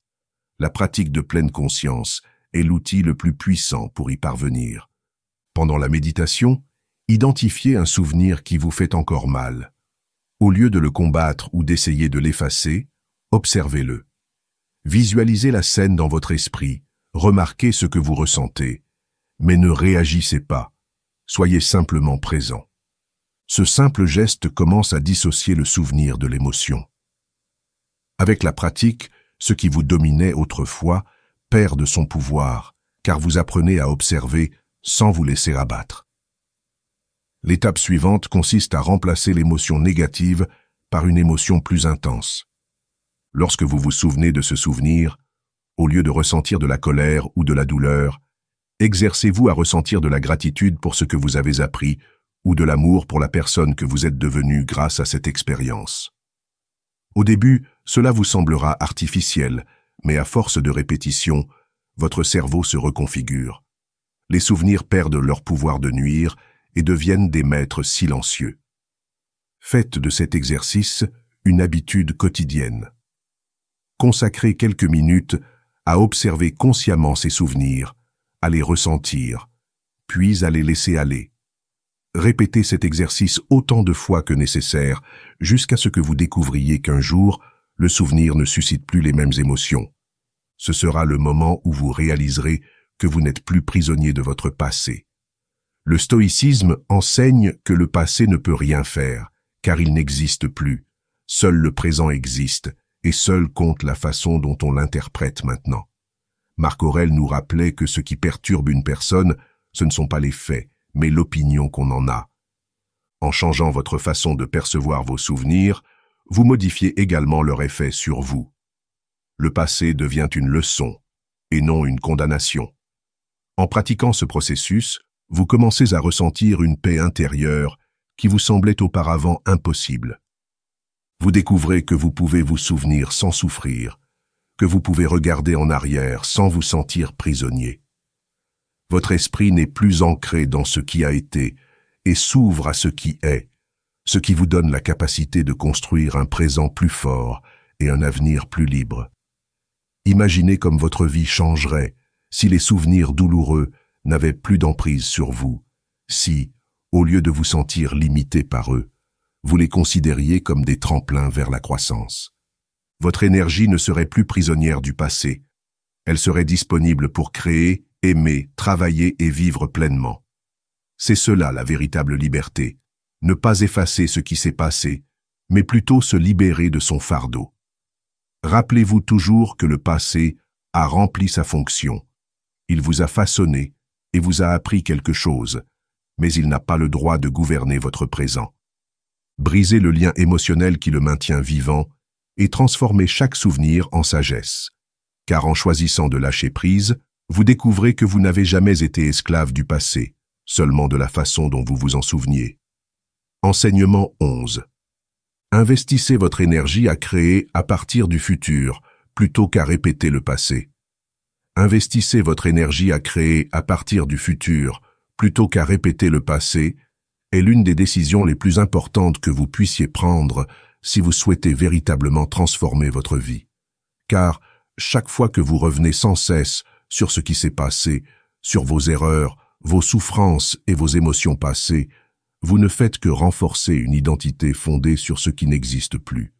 La pratique de pleine conscience est l'outil le plus puissant pour y parvenir. Pendant la méditation, identifiez un souvenir qui vous fait encore mal. Au lieu de le combattre ou d'essayer de l'effacer, observez-le. Visualisez la scène dans votre esprit, remarquez ce que vous ressentez, mais ne réagissez pas. Soyez simplement présent. Ce simple geste commence à dissocier le souvenir de l'émotion. Avec la pratique, ce qui vous dominait autrefois perd de son pouvoir, car vous apprenez à observer sans vous laisser abattre. L'étape suivante consiste à remplacer l'émotion négative par une émotion plus intense. Lorsque vous vous souvenez de ce souvenir, au lieu de ressentir de la colère ou de la douleur, exercez-vous à ressentir de la gratitude pour ce que vous avez appris ou de l'amour pour la personne que vous êtes devenue grâce à cette expérience. Au début, cela vous semblera artificiel, mais à force de répétition, votre cerveau se reconfigure. Les souvenirs perdent leur pouvoir de nuire et deviennent des maîtres silencieux. Faites de cet exercice une habitude quotidienne. Consacrez quelques minutes à observer consciemment ces souvenirs, à les ressentir, puis à les laisser aller. Répétez cet exercice autant de fois que nécessaire, jusqu'à ce que vous découvriez qu'un jour, le souvenir ne suscite plus les mêmes émotions. Ce sera le moment où vous réaliserez que vous n'êtes plus prisonnier de votre passé. Le stoïcisme enseigne que le passé ne peut rien faire, car il n'existe plus. Seul le présent existe, et seul compte la façon dont on l'interprète maintenant. Marc Aurèle nous rappelait que ce qui perturbe une personne, ce ne sont pas les faits, mais l'opinion qu'on en a. En changeant votre façon de percevoir vos souvenirs, vous modifiez également leur effet sur vous. Le passé devient une leçon, et non une condamnation. En pratiquant ce processus, vous commencez à ressentir une paix intérieure qui vous semblait auparavant impossible. Vous découvrez que vous pouvez vous souvenir sans souffrir, que vous pouvez regarder en arrière sans vous sentir prisonnier. Votre esprit n'est plus ancré dans ce qui a été et s'ouvre à ce qui est, ce qui vous donne la capacité de construire un présent plus fort et un avenir plus libre. Imaginez comme votre vie changerait si les souvenirs douloureux n'avaient plus d'emprise sur vous, si, au lieu de vous sentir limité par eux, vous les considériez comme des tremplins vers la croissance. Votre énergie ne serait plus prisonnière du passé. Elle serait disponible pour créer, aimer, travailler et vivre pleinement. C'est cela la véritable liberté. Ne pas effacer ce qui s'est passé, mais plutôt se libérer de son fardeau. Rappelez-vous toujours que le passé a rempli sa fonction. Il vous a façonné et vous a appris quelque chose, mais il n'a pas le droit de gouverner votre présent. Brisez le lien émotionnel qui le maintient vivant et transformez chaque souvenir en sagesse. Car en choisissant de lâcher prise, vous découvrez que vous n'avez jamais été esclave du passé, seulement de la façon dont vous vous en souveniez. Enseignement 11. Investissez votre énergie à créer à partir du futur, plutôt qu'à répéter le passé. Investissez votre énergie à créer à partir du futur, plutôt qu'à répéter le passé, est l'une des décisions les plus importantes que vous puissiez prendre si vous souhaitez véritablement transformer votre vie. Car, chaque fois que vous revenez sans cesse sur ce qui s'est passé, sur vos erreurs, vos souffrances et vos émotions passées, vous ne faites que renforcer une identité fondée sur ce qui n'existe plus.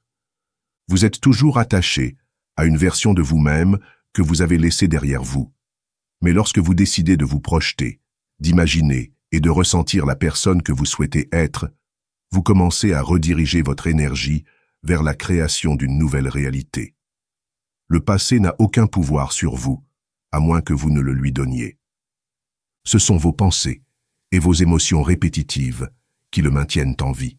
Vous êtes toujours attaché à une version de vous-même que vous avez laissée derrière vous. Mais lorsque vous décidez de vous projeter, d'imaginer et de ressentir la personne que vous souhaitez être, vous commencez à rediriger votre énergie vers la création d'une nouvelle réalité. Le passé n'a aucun pouvoir sur vous, à moins que vous ne le lui donniez. Ce sont vos pensées et vos émotions répétitives qui le maintiennent en vie.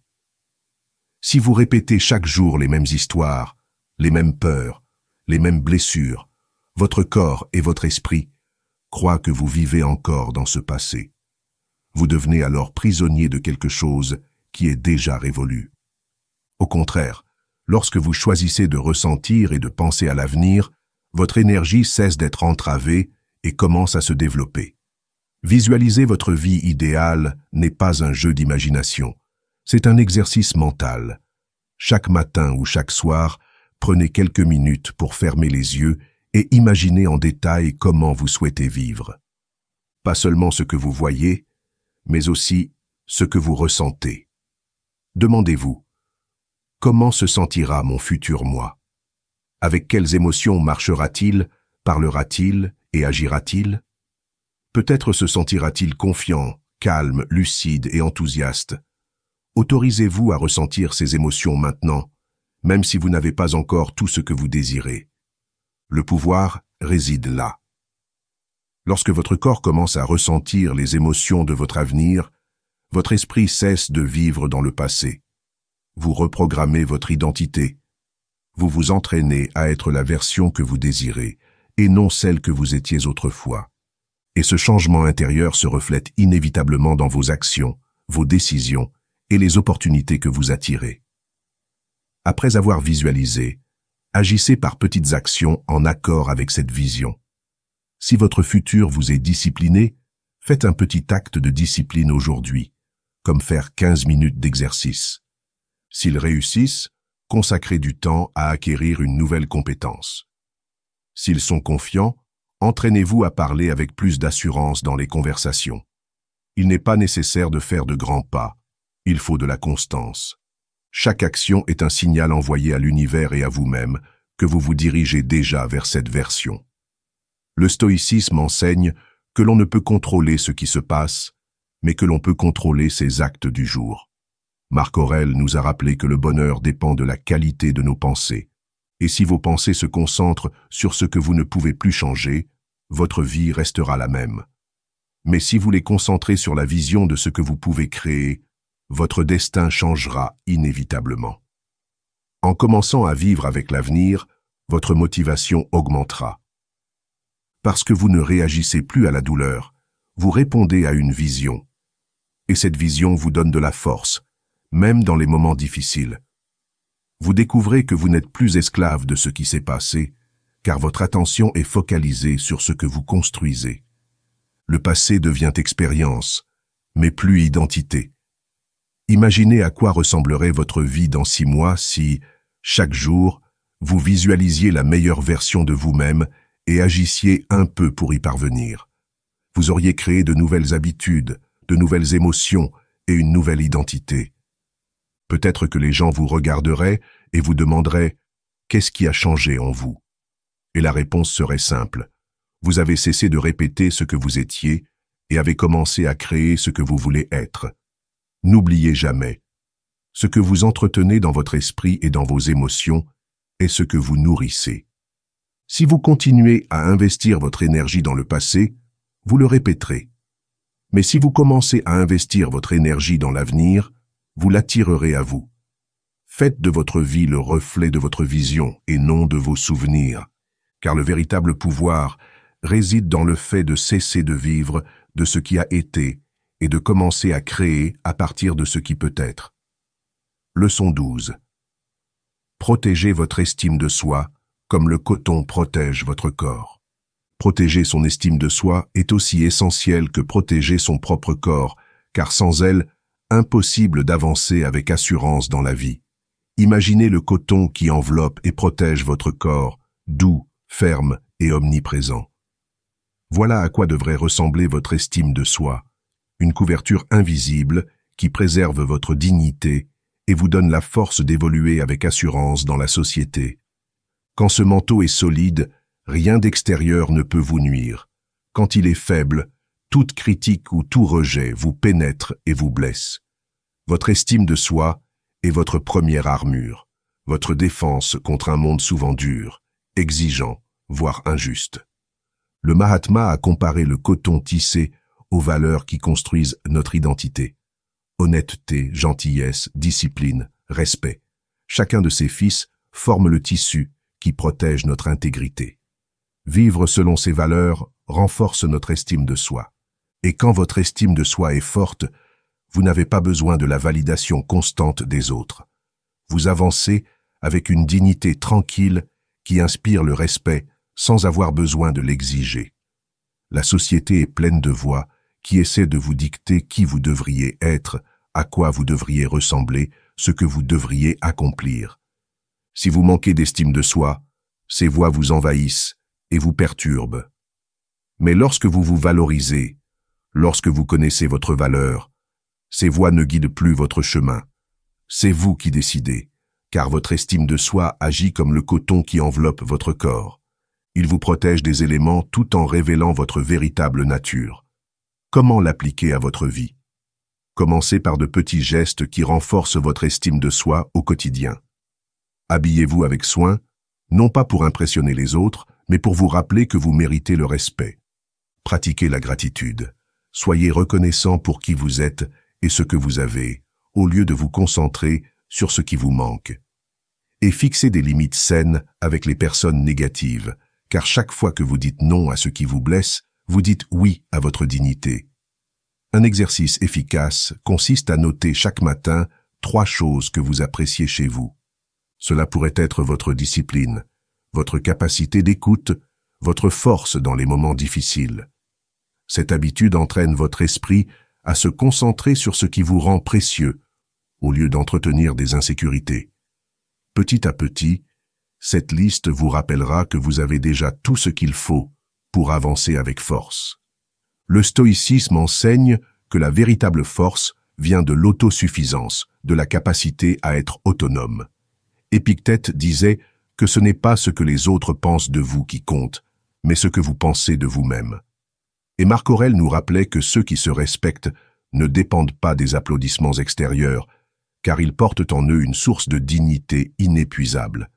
Si vous répétez chaque jour les mêmes histoires, les mêmes peurs, les mêmes blessures, votre corps et votre esprit croient que vous vivez encore dans ce passé. Vous devenez alors prisonnier de quelque chose qui est déjà révolu. Au contraire, lorsque vous choisissez de ressentir et de penser à l'avenir, votre énergie cesse d'être entravée et commence à se développer. Visualiser votre vie idéale n'est pas un jeu d'imagination, c'est un exercice mental. Chaque matin ou chaque soir, prenez quelques minutes pour fermer les yeux et imaginer en détail comment vous souhaitez vivre. Pas seulement ce que vous voyez, mais aussi ce que vous ressentez. Demandez-vous, comment se sentira mon futur moi? Avec quelles émotions marchera-t-il, parlera-t-il et agira-t-il? Peut-être se sentira-t-il confiant, calme, lucide et enthousiaste. Autorisez-vous à ressentir ces émotions maintenant, même si vous n'avez pas encore tout ce que vous désirez. Le pouvoir réside là. Lorsque votre corps commence à ressentir les émotions de votre avenir, votre esprit cesse de vivre dans le passé. Vous reprogrammez votre identité. Vous vous entraînez à être la version que vous désirez, et non celle que vous étiez autrefois. Et ce changement intérieur se reflète inévitablement dans vos actions, vos décisions et les opportunités que vous attirez. Après avoir visualisé, agissez par petites actions en accord avec cette vision. Si votre futur vous est discipliné, faites un petit acte de discipline aujourd'hui, comme faire 15 minutes d'exercice. S'ils réussissent, consacrez du temps à acquérir une nouvelle compétence. S'ils sont confiants, entraînez-vous à parler avec plus d'assurance dans les conversations. Il n'est pas nécessaire de faire de grands pas, il faut de la constance. Chaque action est un signal envoyé à l'univers et à vous-même que vous vous dirigez déjà vers cette version. Le stoïcisme enseigne que l'on ne peut contrôler ce qui se passe, mais que l'on peut contrôler ses actes du jour. Marc Aurèle nous a rappelé que le bonheur dépend de la qualité de nos pensées. Et si vos pensées se concentrent sur ce que vous ne pouvez plus changer, votre vie restera la même. Mais si vous les concentrez sur la vision de ce que vous pouvez créer, votre destin changera inévitablement. En commençant à vivre avec l'avenir, votre motivation augmentera. Parce que vous ne réagissez plus à la douleur, vous répondez à une vision. Et cette vision vous donne de la force, même dans les moments difficiles. Vous découvrez que vous n'êtes plus esclave de ce qui s'est passé, car votre attention est focalisée sur ce que vous construisez. Le passé devient expérience, mais plus identité. Imaginez à quoi ressemblerait votre vie dans 6 mois si, chaque jour, vous visualisiez la meilleure version de vous-même et agissiez un peu pour y parvenir. Vous auriez créé de nouvelles habitudes, de nouvelles émotions et une nouvelle identité. Peut-être que les gens vous regarderaient et vous demanderaient « Qu'est-ce qui a changé en vous ?» Et la réponse serait simple. Vous avez cessé de répéter ce que vous étiez et avez commencé à créer ce que vous voulez être. N'oubliez jamais, ce que vous entretenez dans votre esprit et dans vos émotions est ce que vous nourrissez. Si vous continuez à investir votre énergie dans le passé, vous le répéterez. Mais si vous commencez à investir votre énergie dans l'avenir, vous l'attirerez à vous. Faites de votre vie le reflet de votre vision et non de vos souvenirs, car le véritable pouvoir réside dans le fait de cesser de vivre de ce qui a été et de commencer à créer à partir de ce qui peut être. Leçon 12. Protégez votre estime de soi comme le coton protège votre corps. Protéger son estime de soi est aussi essentiel que protéger son propre corps, car sans elle, impossible d'avancer avec assurance dans la vie. Imaginez le coton qui enveloppe et protège votre corps, doux, ferme et omniprésent. Voilà à quoi devrait ressembler votre estime de soi, une couverture invisible qui préserve votre dignité et vous donne la force d'évoluer avec assurance dans la société. Quand ce manteau est solide, rien d'extérieur ne peut vous nuire. Quand il est faible, toute critique ou tout rejet vous pénètre et vous blesse. Votre estime de soi est votre première armure, votre défense contre un monde souvent dur, exigeant, voire injuste. Le Mahatma a comparé le coton tissé aux valeurs qui construisent notre identité. Honnêteté, gentillesse, discipline, respect. Chacun de ces fils forme le tissu qui protège notre intégrité. Vivre selon ces valeurs renforce notre estime de soi. Et quand votre estime de soi est forte, vous n'avez pas besoin de la validation constante des autres. Vous avancez avec une dignité tranquille qui inspire le respect sans avoir besoin de l'exiger. La société est pleine de voix qui essaient de vous dicter qui vous devriez être, à quoi vous devriez ressembler, ce que vous devriez accomplir. Si vous manquez d'estime de soi, ces voix vous envahissent et vous perturbent. Mais lorsque vous vous valorisez, lorsque vous connaissez votre valeur, ces voix ne guident plus votre chemin. C'est vous qui décidez, car votre estime de soi agit comme le coton qui enveloppe votre corps. Il vous protège des éléments tout en révélant votre véritable nature. Comment l'appliquer à votre vie? Commencez par de petits gestes qui renforcent votre estime de soi au quotidien. Habillez-vous avec soin, non pas pour impressionner les autres, mais pour vous rappeler que vous méritez le respect. Pratiquez la gratitude. Soyez reconnaissant pour qui vous êtes et ce que vous avez, au lieu de vous concentrer sur ce qui vous manque. Et fixez des limites saines avec les personnes négatives, car chaque fois que vous dites non à ce qui vous blesse, vous dites oui à votre dignité. Un exercice efficace consiste à noter chaque matin 3 choses que vous appréciez chez vous. Cela pourrait être votre discipline, votre capacité d'écoute, votre force dans les moments difficiles. Cette habitude entraîne votre esprit à se concentrer sur ce qui vous rend précieux, au lieu d'entretenir des insécurités. Petit à petit, cette liste vous rappellera que vous avez déjà tout ce qu'il faut pour avancer avec force. Le stoïcisme enseigne que la véritable force vient de l'autosuffisance, de la capacité à être autonome. Épictète disait que ce n'est pas ce que les autres pensent de vous qui compte, mais ce que vous pensez de vous-même. Et Marc Aurèle nous rappelait que ceux qui se respectent ne dépendent pas des applaudissements extérieurs, car ils portent en eux une source de dignité inépuisable.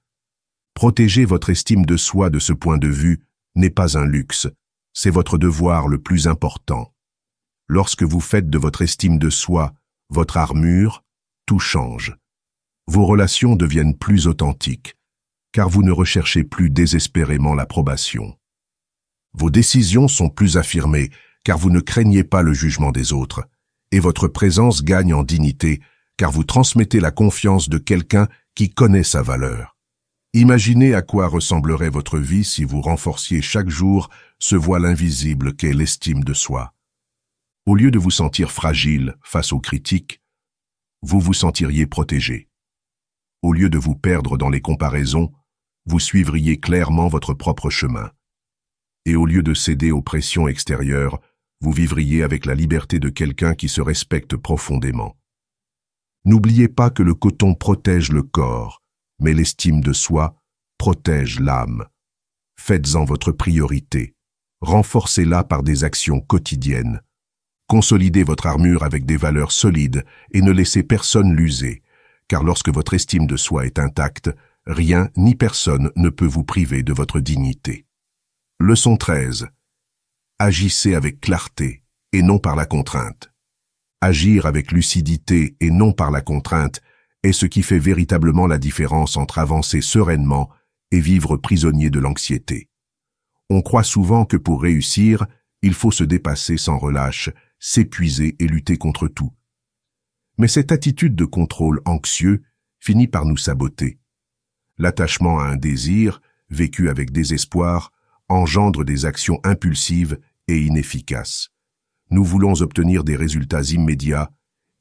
Protéger votre estime de soi de ce point de vue n'est pas un luxe, c'est votre devoir le plus important. Lorsque vous faites de votre estime de soi votre armure, tout change. Vos relations deviennent plus authentiques, car vous ne recherchez plus désespérément l'approbation. Vos décisions sont plus affirmées, car vous ne craignez pas le jugement des autres, et votre présence gagne en dignité, car vous transmettez la confiance de quelqu'un qui connaît sa valeur. Imaginez à quoi ressemblerait votre vie si vous renforciez chaque jour ce voile invisible qu'est l'estime de soi. Au lieu de vous sentir fragile face aux critiques, vous vous sentiriez protégé. Au lieu de vous perdre dans les comparaisons, vous suivriez clairement votre propre chemin. Et au lieu de céder aux pressions extérieures, vous vivriez avec la liberté de quelqu'un qui se respecte profondément. N'oubliez pas que le coton protège le corps, mais l'estime de soi protège l'âme. Faites-en votre priorité. Renforcez-la par des actions quotidiennes. Consolidez votre armure avec des valeurs solides et ne laissez personne l'user, car lorsque votre estime de soi est intacte, rien ni personne ne peut vous priver de votre dignité. Leçon 13. Agissez avec clarté et non par la contrainte. Agir avec lucidité et non par la contrainte est ce qui fait véritablement la différence entre avancer sereinement et vivre prisonnier de l'anxiété. On croit souvent que pour réussir, il faut se dépasser sans relâche, s'épuiser et lutter contre tout. Mais cette attitude de contrôle anxieux finit par nous saboter. L'attachement à un désir, vécu avec désespoir, engendre des actions impulsives et inefficaces. Nous voulons obtenir des résultats immédiats,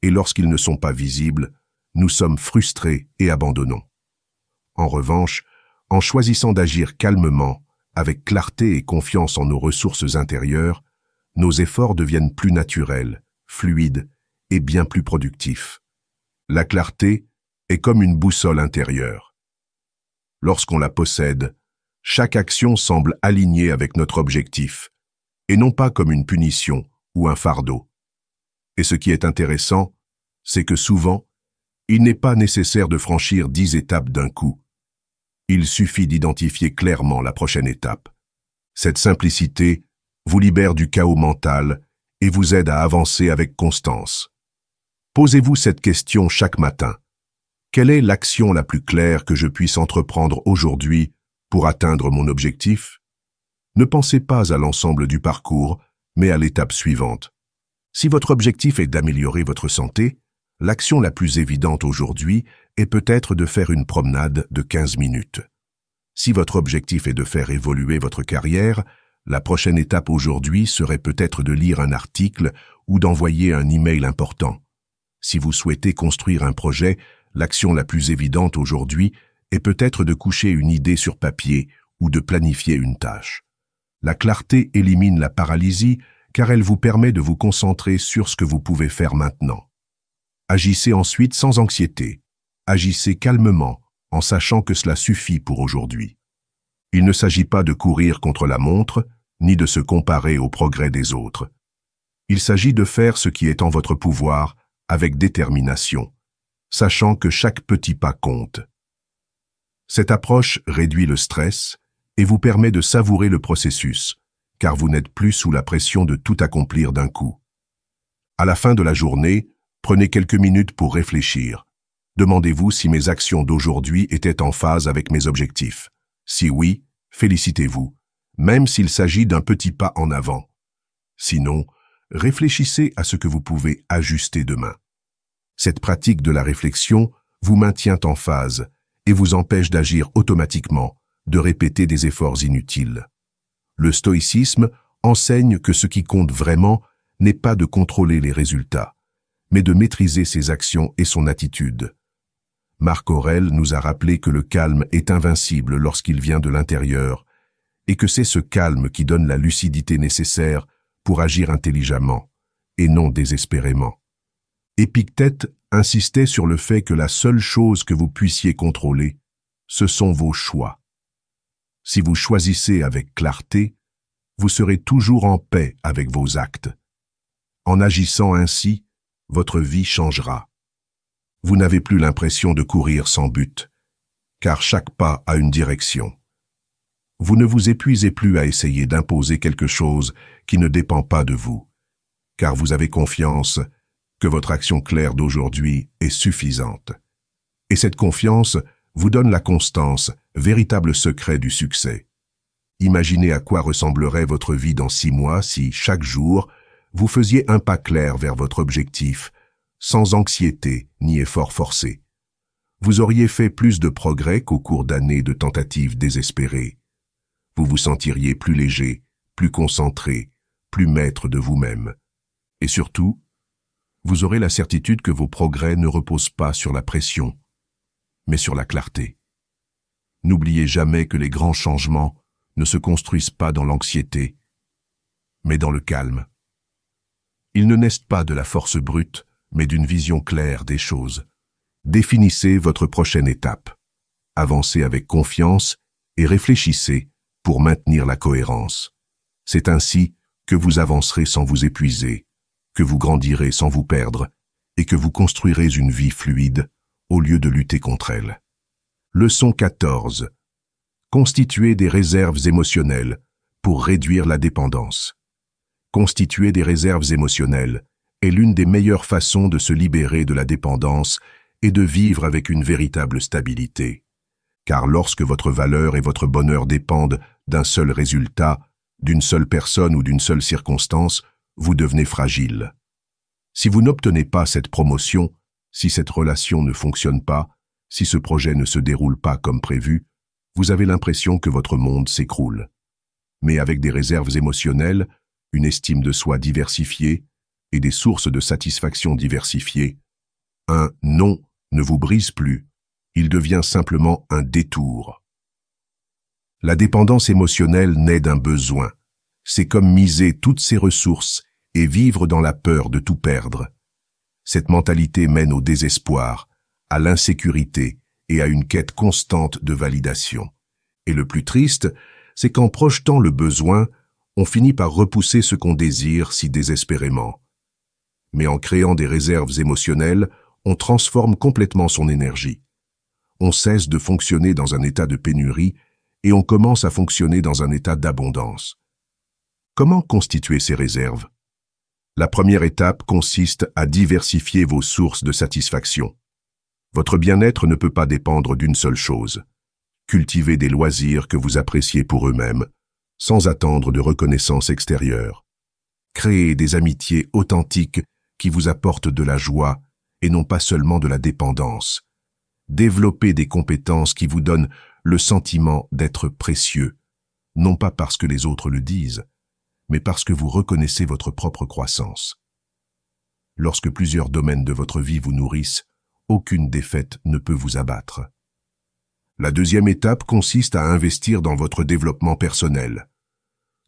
et lorsqu'ils ne sont pas visibles, nous sommes frustrés et abandonnons. En revanche, en choisissant d'agir calmement, avec clarté et confiance en nos ressources intérieures, nos efforts deviennent plus naturels, fluides et bien plus productifs. La clarté est comme une boussole intérieure. Lorsqu'on la possède, chaque action semble alignée avec notre objectif, et non pas comme une punition ou un fardeau. Et ce qui est intéressant, c'est que souvent, il n'est pas nécessaire de franchir 10 étapes d'un coup. Il suffit d'identifier clairement la prochaine étape. Cette simplicité vous libère du chaos mental et vous aide à avancer avec constance. Posez-vous cette question chaque matin. Quelle est l'action la plus claire que je puisse entreprendre aujourd'hui pour atteindre mon objectif? Ne pensez pas à l'ensemble du parcours, mais à l'étape suivante. Si votre objectif est d'améliorer votre santé, l'action la plus évidente aujourd'hui est peut-être de faire une promenade de 15 minutes. Si votre objectif est de faire évoluer votre carrière, la prochaine étape aujourd'hui serait peut-être de lire un article ou d'envoyer un email important. Si vous souhaitez construire un projet, l'action la plus évidente aujourd'hui est peut-être de coucher une idée sur papier ou de planifier une tâche. La clarté élimine la paralysie car elle vous permet de vous concentrer sur ce que vous pouvez faire maintenant. Agissez ensuite sans anxiété. Agissez calmement, en sachant que cela suffit pour aujourd'hui. Il ne s'agit pas de courir contre la montre, ni de se comparer au progrès des autres. Il s'agit de faire ce qui est en votre pouvoir avec détermination, sachant que chaque petit pas compte. Cette approche réduit le stress et vous permet de savourer le processus, car vous n'êtes plus sous la pression de tout accomplir d'un coup. À la fin de la journée, prenez quelques minutes pour réfléchir. Demandez-vous si mes actions d'aujourd'hui étaient en phase avec mes objectifs. Si oui, félicitez-vous, même s'il s'agit d'un petit pas en avant. Sinon, réfléchissez à ce que vous pouvez ajuster demain. Cette pratique de la réflexion vous maintient en phase et vous empêche d'agir automatiquement, de répéter des efforts inutiles. Le stoïcisme enseigne que ce qui compte vraiment n'est pas de contrôler les résultats, mais de maîtriser ses actions et son attitude. Marc Aurèle nous a rappelé que le calme est invincible lorsqu'il vient de l'intérieur, et que c'est ce calme qui donne la lucidité nécessaire pour agir intelligemment, et non désespérément. Épictète insistait sur le fait que la seule chose que vous puissiez contrôler, ce sont vos choix. Si vous choisissez avec clarté, vous serez toujours en paix avec vos actes. En agissant ainsi, votre vie changera. Vous n'avez plus l'impression de courir sans but, car chaque pas a une direction. Vous ne vous épuisez plus à essayer d'imposer quelque chose qui ne dépend pas de vous, car vous avez confiance que votre action claire d'aujourd'hui est suffisante. Et cette confiance vous donne la constance, véritable secret du succès. Imaginez à quoi ressemblerait votre vie dans 6 mois si, chaque jour, vous faisiez un pas clair vers votre objectif, sans anxiété ni effort forcé. Vous auriez fait plus de progrès qu'au cours d'années de tentatives désespérées. Vous vous sentiriez plus léger, plus concentré, plus maître de vous-même. Et surtout, vous aurez la certitude que vos progrès ne reposent pas sur la pression, mais sur la clarté. N'oubliez jamais que les grands changements ne se construisent pas dans l'anxiété, mais dans le calme. Ils ne naissent pas de la force brute, mais d'une vision claire des choses. Définissez votre prochaine étape. Avancez avec confiance et réfléchissez pour maintenir la cohérence. C'est ainsi que vous avancerez sans vous épuiser, que vous grandirez sans vous perdre et que vous construirez une vie fluide au lieu de lutter contre elle. Leçon 14. Constituer des réserves émotionnelles pour réduire la dépendance. Constituer des réserves émotionnelles est l'une des meilleures façons de se libérer de la dépendance et de vivre avec une véritable stabilité. Car lorsque votre valeur et votre bonheur dépendent d'un seul résultat, d'une seule personne ou d'une seule circonstance, vous devenez fragile. Si vous n'obtenez pas cette promotion, si cette relation ne fonctionne pas, si ce projet ne se déroule pas comme prévu, vous avez l'impression que votre monde s'écroule. Mais avec des réserves émotionnelles, une estime de soi diversifiée et des sources de satisfaction diversifiées, un « non » ne vous brise plus, il devient simplement un détour. La dépendance émotionnelle naît d'un besoin. C'est comme miser toutes ses ressources et vivre dans la peur de tout perdre. Cette mentalité mène au désespoir, à l'insécurité et à une quête constante de validation. Et le plus triste, c'est qu'en projetant le besoin, on finit par repousser ce qu'on désire si désespérément. Mais en créant des réserves émotionnelles, on transforme complètement son énergie. On cesse de fonctionner dans un état de pénurie et on commence à fonctionner dans un état d'abondance. Comment constituer ces réserves? La première étape consiste à diversifier vos sources de satisfaction. Votre bien-être ne peut pas dépendre d'une seule chose. Cultivez des loisirs que vous appréciez pour eux-mêmes, sans attendre de reconnaissance extérieure. Créez des amitiés authentiques qui vous apportent de la joie et non pas seulement de la dépendance. Développez des compétences qui vous donnent le sentiment d'être précieux, non pas parce que les autres le disent, mais parce que vous reconnaissez votre propre croissance. Lorsque plusieurs domaines de votre vie vous nourrissent, aucune défaite ne peut vous abattre. La deuxième étape consiste à investir dans votre développement personnel.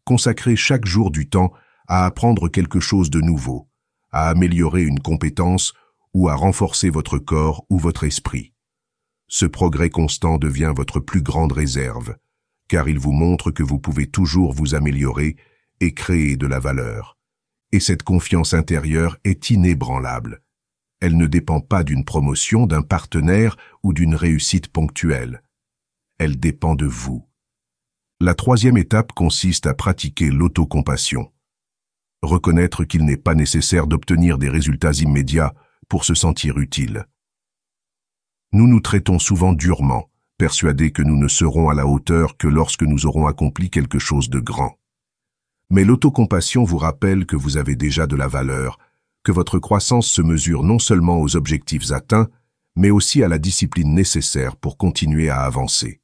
Consacrez chaque jour du temps à apprendre quelque chose de nouveau, à améliorer une compétence ou à renforcer votre corps ou votre esprit. Ce progrès constant devient votre plus grande réserve, car il vous montre que vous pouvez toujours vous améliorer et créer de la valeur. Et cette confiance intérieure est inébranlable. Elle ne dépend pas d'une promotion, d'un partenaire ou d'une réussite ponctuelle. Elle dépend de vous. La troisième étape consiste à pratiquer l'autocompassion. Reconnaître qu'il n'est pas nécessaire d'obtenir des résultats immédiats pour se sentir utile. Nous nous traitons souvent durement, persuadés que nous ne serons à la hauteur que lorsque nous aurons accompli quelque chose de grand. Mais l'autocompassion vous rappelle que vous avez déjà de la valeur, que votre croissance se mesure non seulement aux objectifs atteints, mais aussi à la discipline nécessaire pour continuer à avancer.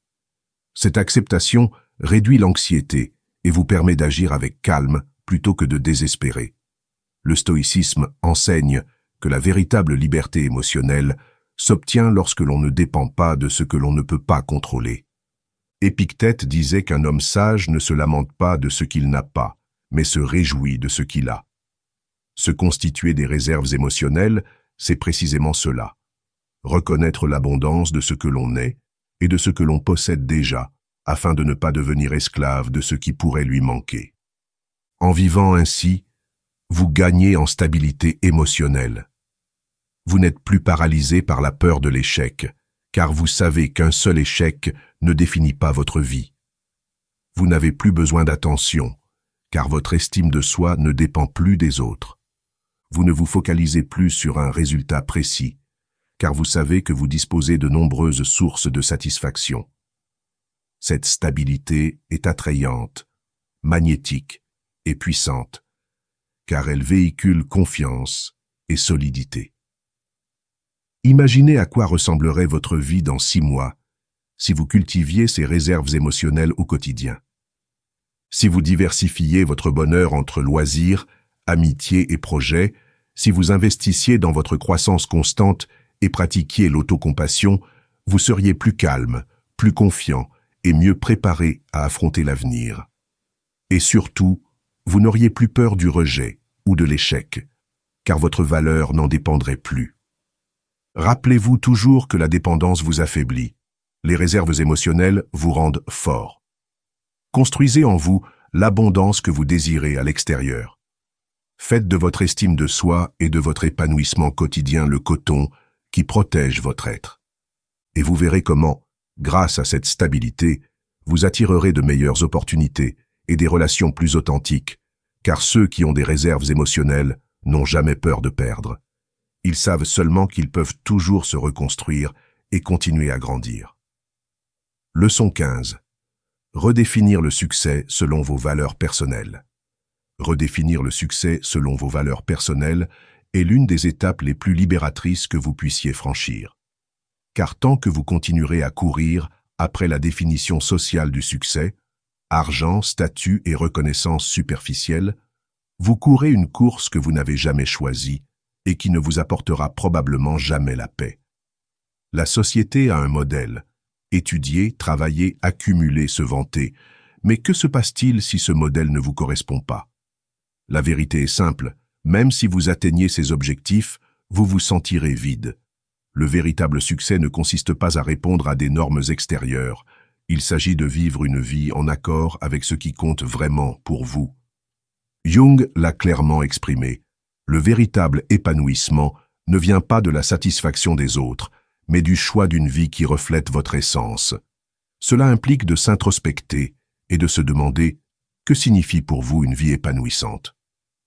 Cette acceptation réduit l'anxiété et vous permet d'agir avec calme plutôt que de désespérer. Le stoïcisme enseigne que la véritable liberté émotionnelle s'obtient lorsque l'on ne dépend pas de ce que l'on ne peut pas contrôler. Épictète disait qu'un homme sage ne se lamente pas de ce qu'il n'a pas, mais se réjouit de ce qu'il a. Se constituer des réserves émotionnelles, c'est précisément cela. Reconnaître l'abondance de ce que l'on est et de ce que l'on possède déjà, afin de ne pas devenir esclave de ce qui pourrait lui manquer. En vivant ainsi, vous gagnez en stabilité émotionnelle. Vous n'êtes plus paralysé par la peur de l'échec, car vous savez qu'un seul échec ne définit pas votre vie. Vous n'avez plus besoin d'attention, car votre estime de soi ne dépend plus des autres. Vous ne vous focalisez plus sur un résultat précis, car vous savez que vous disposez de nombreuses sources de satisfaction. Cette stabilité est attrayante, magnétique et puissante, car elle véhicule confiance et solidité. Imaginez à quoi ressemblerait votre vie dans 6 mois si vous cultiviez ces réserves émotionnelles au quotidien. Si vous diversifiez votre bonheur entre loisirs, amitié et projets, si vous investissiez dans votre croissance constante et pratiquiez l'autocompassion, vous seriez plus calme, plus confiant et mieux préparé à affronter l'avenir. Et surtout, vous n'auriez plus peur du rejet ou de l'échec, car votre valeur n'en dépendrait plus. Rappelez-vous toujours que la dépendance vous affaiblit. Les réserves émotionnelles vous rendent fort. Construisez en vous l'abondance que vous désirez à l'extérieur. Faites de votre estime de soi et de votre épanouissement quotidien le coton qui protège votre être. Et vous verrez comment, grâce à cette stabilité, vous attirerez de meilleures opportunités et des relations plus authentiques, car ceux qui ont des réserves émotionnelles n'ont jamais peur de perdre. Ils savent seulement qu'ils peuvent toujours se reconstruire et continuer à grandir. Leçon 15. Redéfinir le succès selon vos valeurs personnelles. Redéfinir le succès selon vos valeurs personnelles est l'une des étapes les plus libératrices que vous puissiez franchir. Car tant que vous continuerez à courir après la définition sociale du succès, argent, statut et reconnaissance superficielle, vous courez une course que vous n'avez jamais choisie et qui ne vous apportera probablement jamais la paix. La société a un modèle. Étudier, travailler, accumuler, se vanter. Mais que se passe-t-il si ce modèle ne vous correspond pas? La vérité est simple, même si vous atteignez ces objectifs, vous vous sentirez vide. Le véritable succès ne consiste pas à répondre à des normes extérieures. Il s'agit de vivre une vie en accord avec ce qui compte vraiment pour vous. Jung l'a clairement exprimé. Le véritable épanouissement ne vient pas de la satisfaction des autres, mais du choix d'une vie qui reflète votre essence. Cela implique de s'introspecter et de se demander que signifie pour vous une vie épanouissante.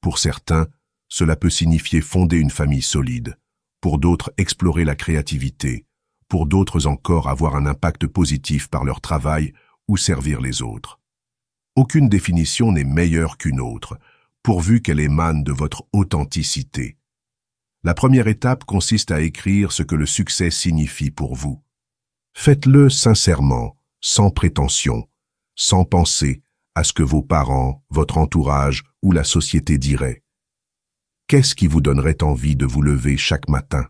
Pour certains, cela peut signifier fonder une famille solide, pour d'autres explorer la créativité, pour d'autres encore avoir un impact positif par leur travail ou servir les autres. Aucune définition n'est meilleure qu'une autre, pourvu qu'elle émane de votre authenticité. La première étape consiste à écrire ce que le succès signifie pour vous. Faites-le sincèrement, sans prétention, sans penser à ce que vos parents, votre entourage ou la société diraient. Qu'est-ce qui vous donnerait envie de vous lever chaque matin?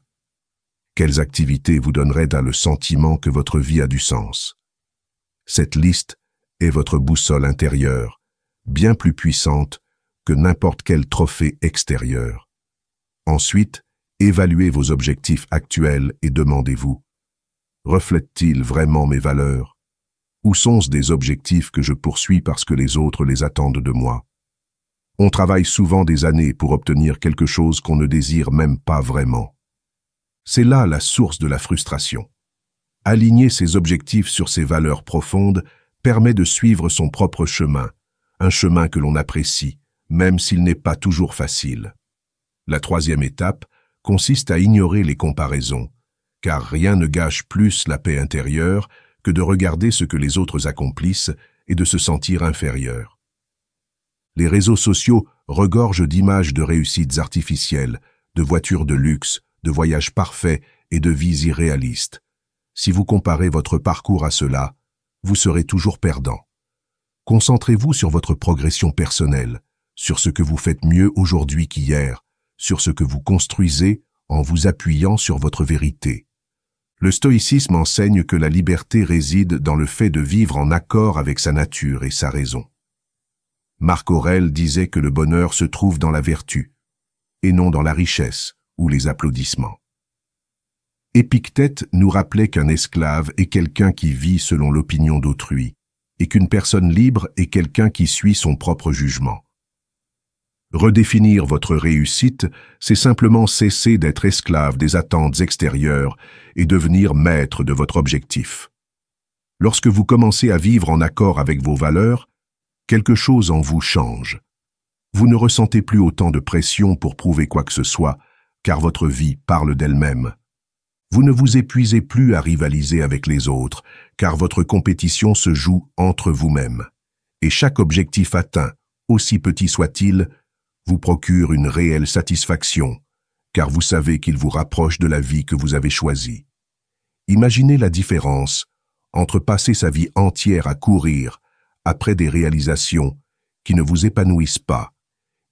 Quelles activités vous donneraient le sentiment que votre vie a du sens? Cette liste est votre boussole intérieure, bien plus puissante que n'importe quel trophée extérieur. Ensuite, évaluez vos objectifs actuels et demandez-vous: reflètent-ils vraiment mes valeurs? Ou sont-ce des objectifs que je poursuis parce que les autres les attendent de moi? On travaille souvent des années pour obtenir quelque chose qu'on ne désire même pas vraiment. C'est là la source de la frustration. Aligner ses objectifs sur ses valeurs profondes permet de suivre son propre chemin, un chemin que l'on apprécie, même s'il n'est pas toujours facile. La troisième étape consiste à ignorer les comparaisons, car rien ne gâche plus la paix intérieure que de regarder ce que les autres accomplissent et de se sentir inférieur. Les réseaux sociaux regorgent d'images de réussites artificielles, de voitures de luxe, de voyages parfaits et de vies irréalistes. Si vous comparez votre parcours à cela, vous serez toujours perdant. Concentrez-vous sur votre progression personnelle, sur ce que vous faites mieux aujourd'hui qu'hier, sur ce que vous construisez en vous appuyant sur votre vérité. Le stoïcisme enseigne que la liberté réside dans le fait de vivre en accord avec sa nature et sa raison. Marc Aurèle disait que le bonheur se trouve dans la vertu, et non dans la richesse ou les applaudissements. Épictète nous rappelait qu'un esclave est quelqu'un qui vit selon l'opinion d'autrui, et qu'une personne libre est quelqu'un qui suit son propre jugement. Redéfinir votre réussite, c'est simplement cesser d'être esclave des attentes extérieures et devenir maître de votre objectif. Lorsque vous commencez à vivre en accord avec vos valeurs, quelque chose en vous change. Vous ne ressentez plus autant de pression pour prouver quoi que ce soit, car votre vie parle d'elle-même. Vous ne vous épuisez plus à rivaliser avec les autres, car votre compétition se joue entre vous-même. Et chaque objectif atteint, aussi petit soit-il, vous procure une réelle satisfaction, car vous savez qu'il vous rapproche de la vie que vous avez choisie. Imaginez la différence entre passer sa vie entière à courir après des réalisations qui ne vous épanouissent pas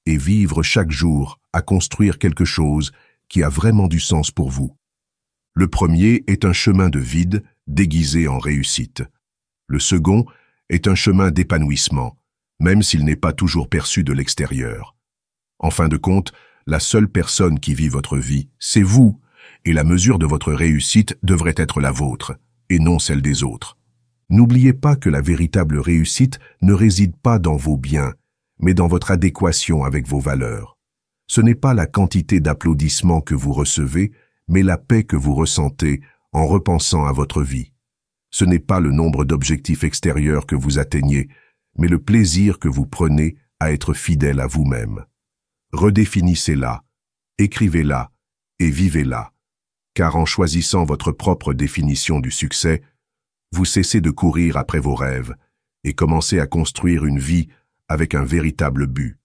et vivre chaque jour à construire quelque chose qui a vraiment du sens pour vous. Le premier est un chemin de vide déguisé en réussite. Le second est un chemin d'épanouissement, même s'il n'est pas toujours perçu de l'extérieur. En fin de compte, La seule personne qui vit votre vie, c'est vous, et la mesure de votre réussite devrait être la vôtre, et non celle des autres. N'oubliez pas que la véritable réussite ne réside pas dans vos biens, mais dans votre adéquation avec vos valeurs. Ce n'est pas la quantité d'applaudissements que vous recevez, mais la paix que vous ressentez en repensant à votre vie. Ce n'est pas le nombre d'objectifs extérieurs que vous atteignez, mais le plaisir que vous prenez à être fidèle à vous-même. Redéfinissez-la, écrivez-la et vivez-la, car en choisissant votre propre définition du succès, vous cessez de courir après vos rêves et commencez à construire une vie avec un véritable but.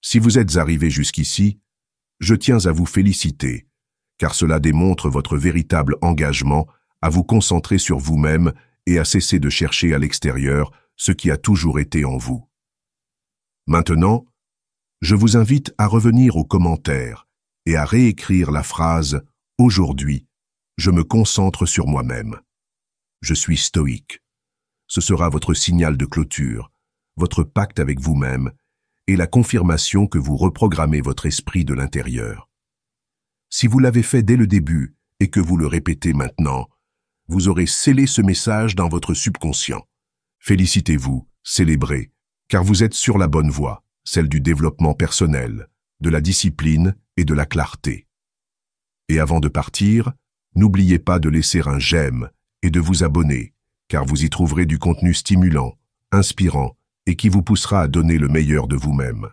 Si vous êtes arrivé jusqu'ici, je tiens à vous féliciter, car cela démontre votre véritable engagement à vous concentrer sur vous-même et à cesser de chercher à l'extérieur ce qui a toujours été en vous. Maintenant, je vous invite à revenir aux commentaires et à réécrire la phrase « Aujourd'hui, je me concentre sur moi-même ». Je suis stoïque. Ce sera votre signal de clôture, votre pacte avec vous-même et la confirmation que vous reprogrammez votre esprit de l'intérieur. Si vous l'avez fait dès le début et que vous le répétez maintenant, vous aurez scellé ce message dans votre subconscient. Félicitez-vous, célébrez, car vous êtes sur la bonne voie, celle du développement personnel, de la discipline et de la clarté. Et avant de partir, n'oubliez pas de laisser un j'aime et de vous abonner, car vous y trouverez du contenu stimulant, inspirant et qui vous poussera à donner le meilleur de vous-même.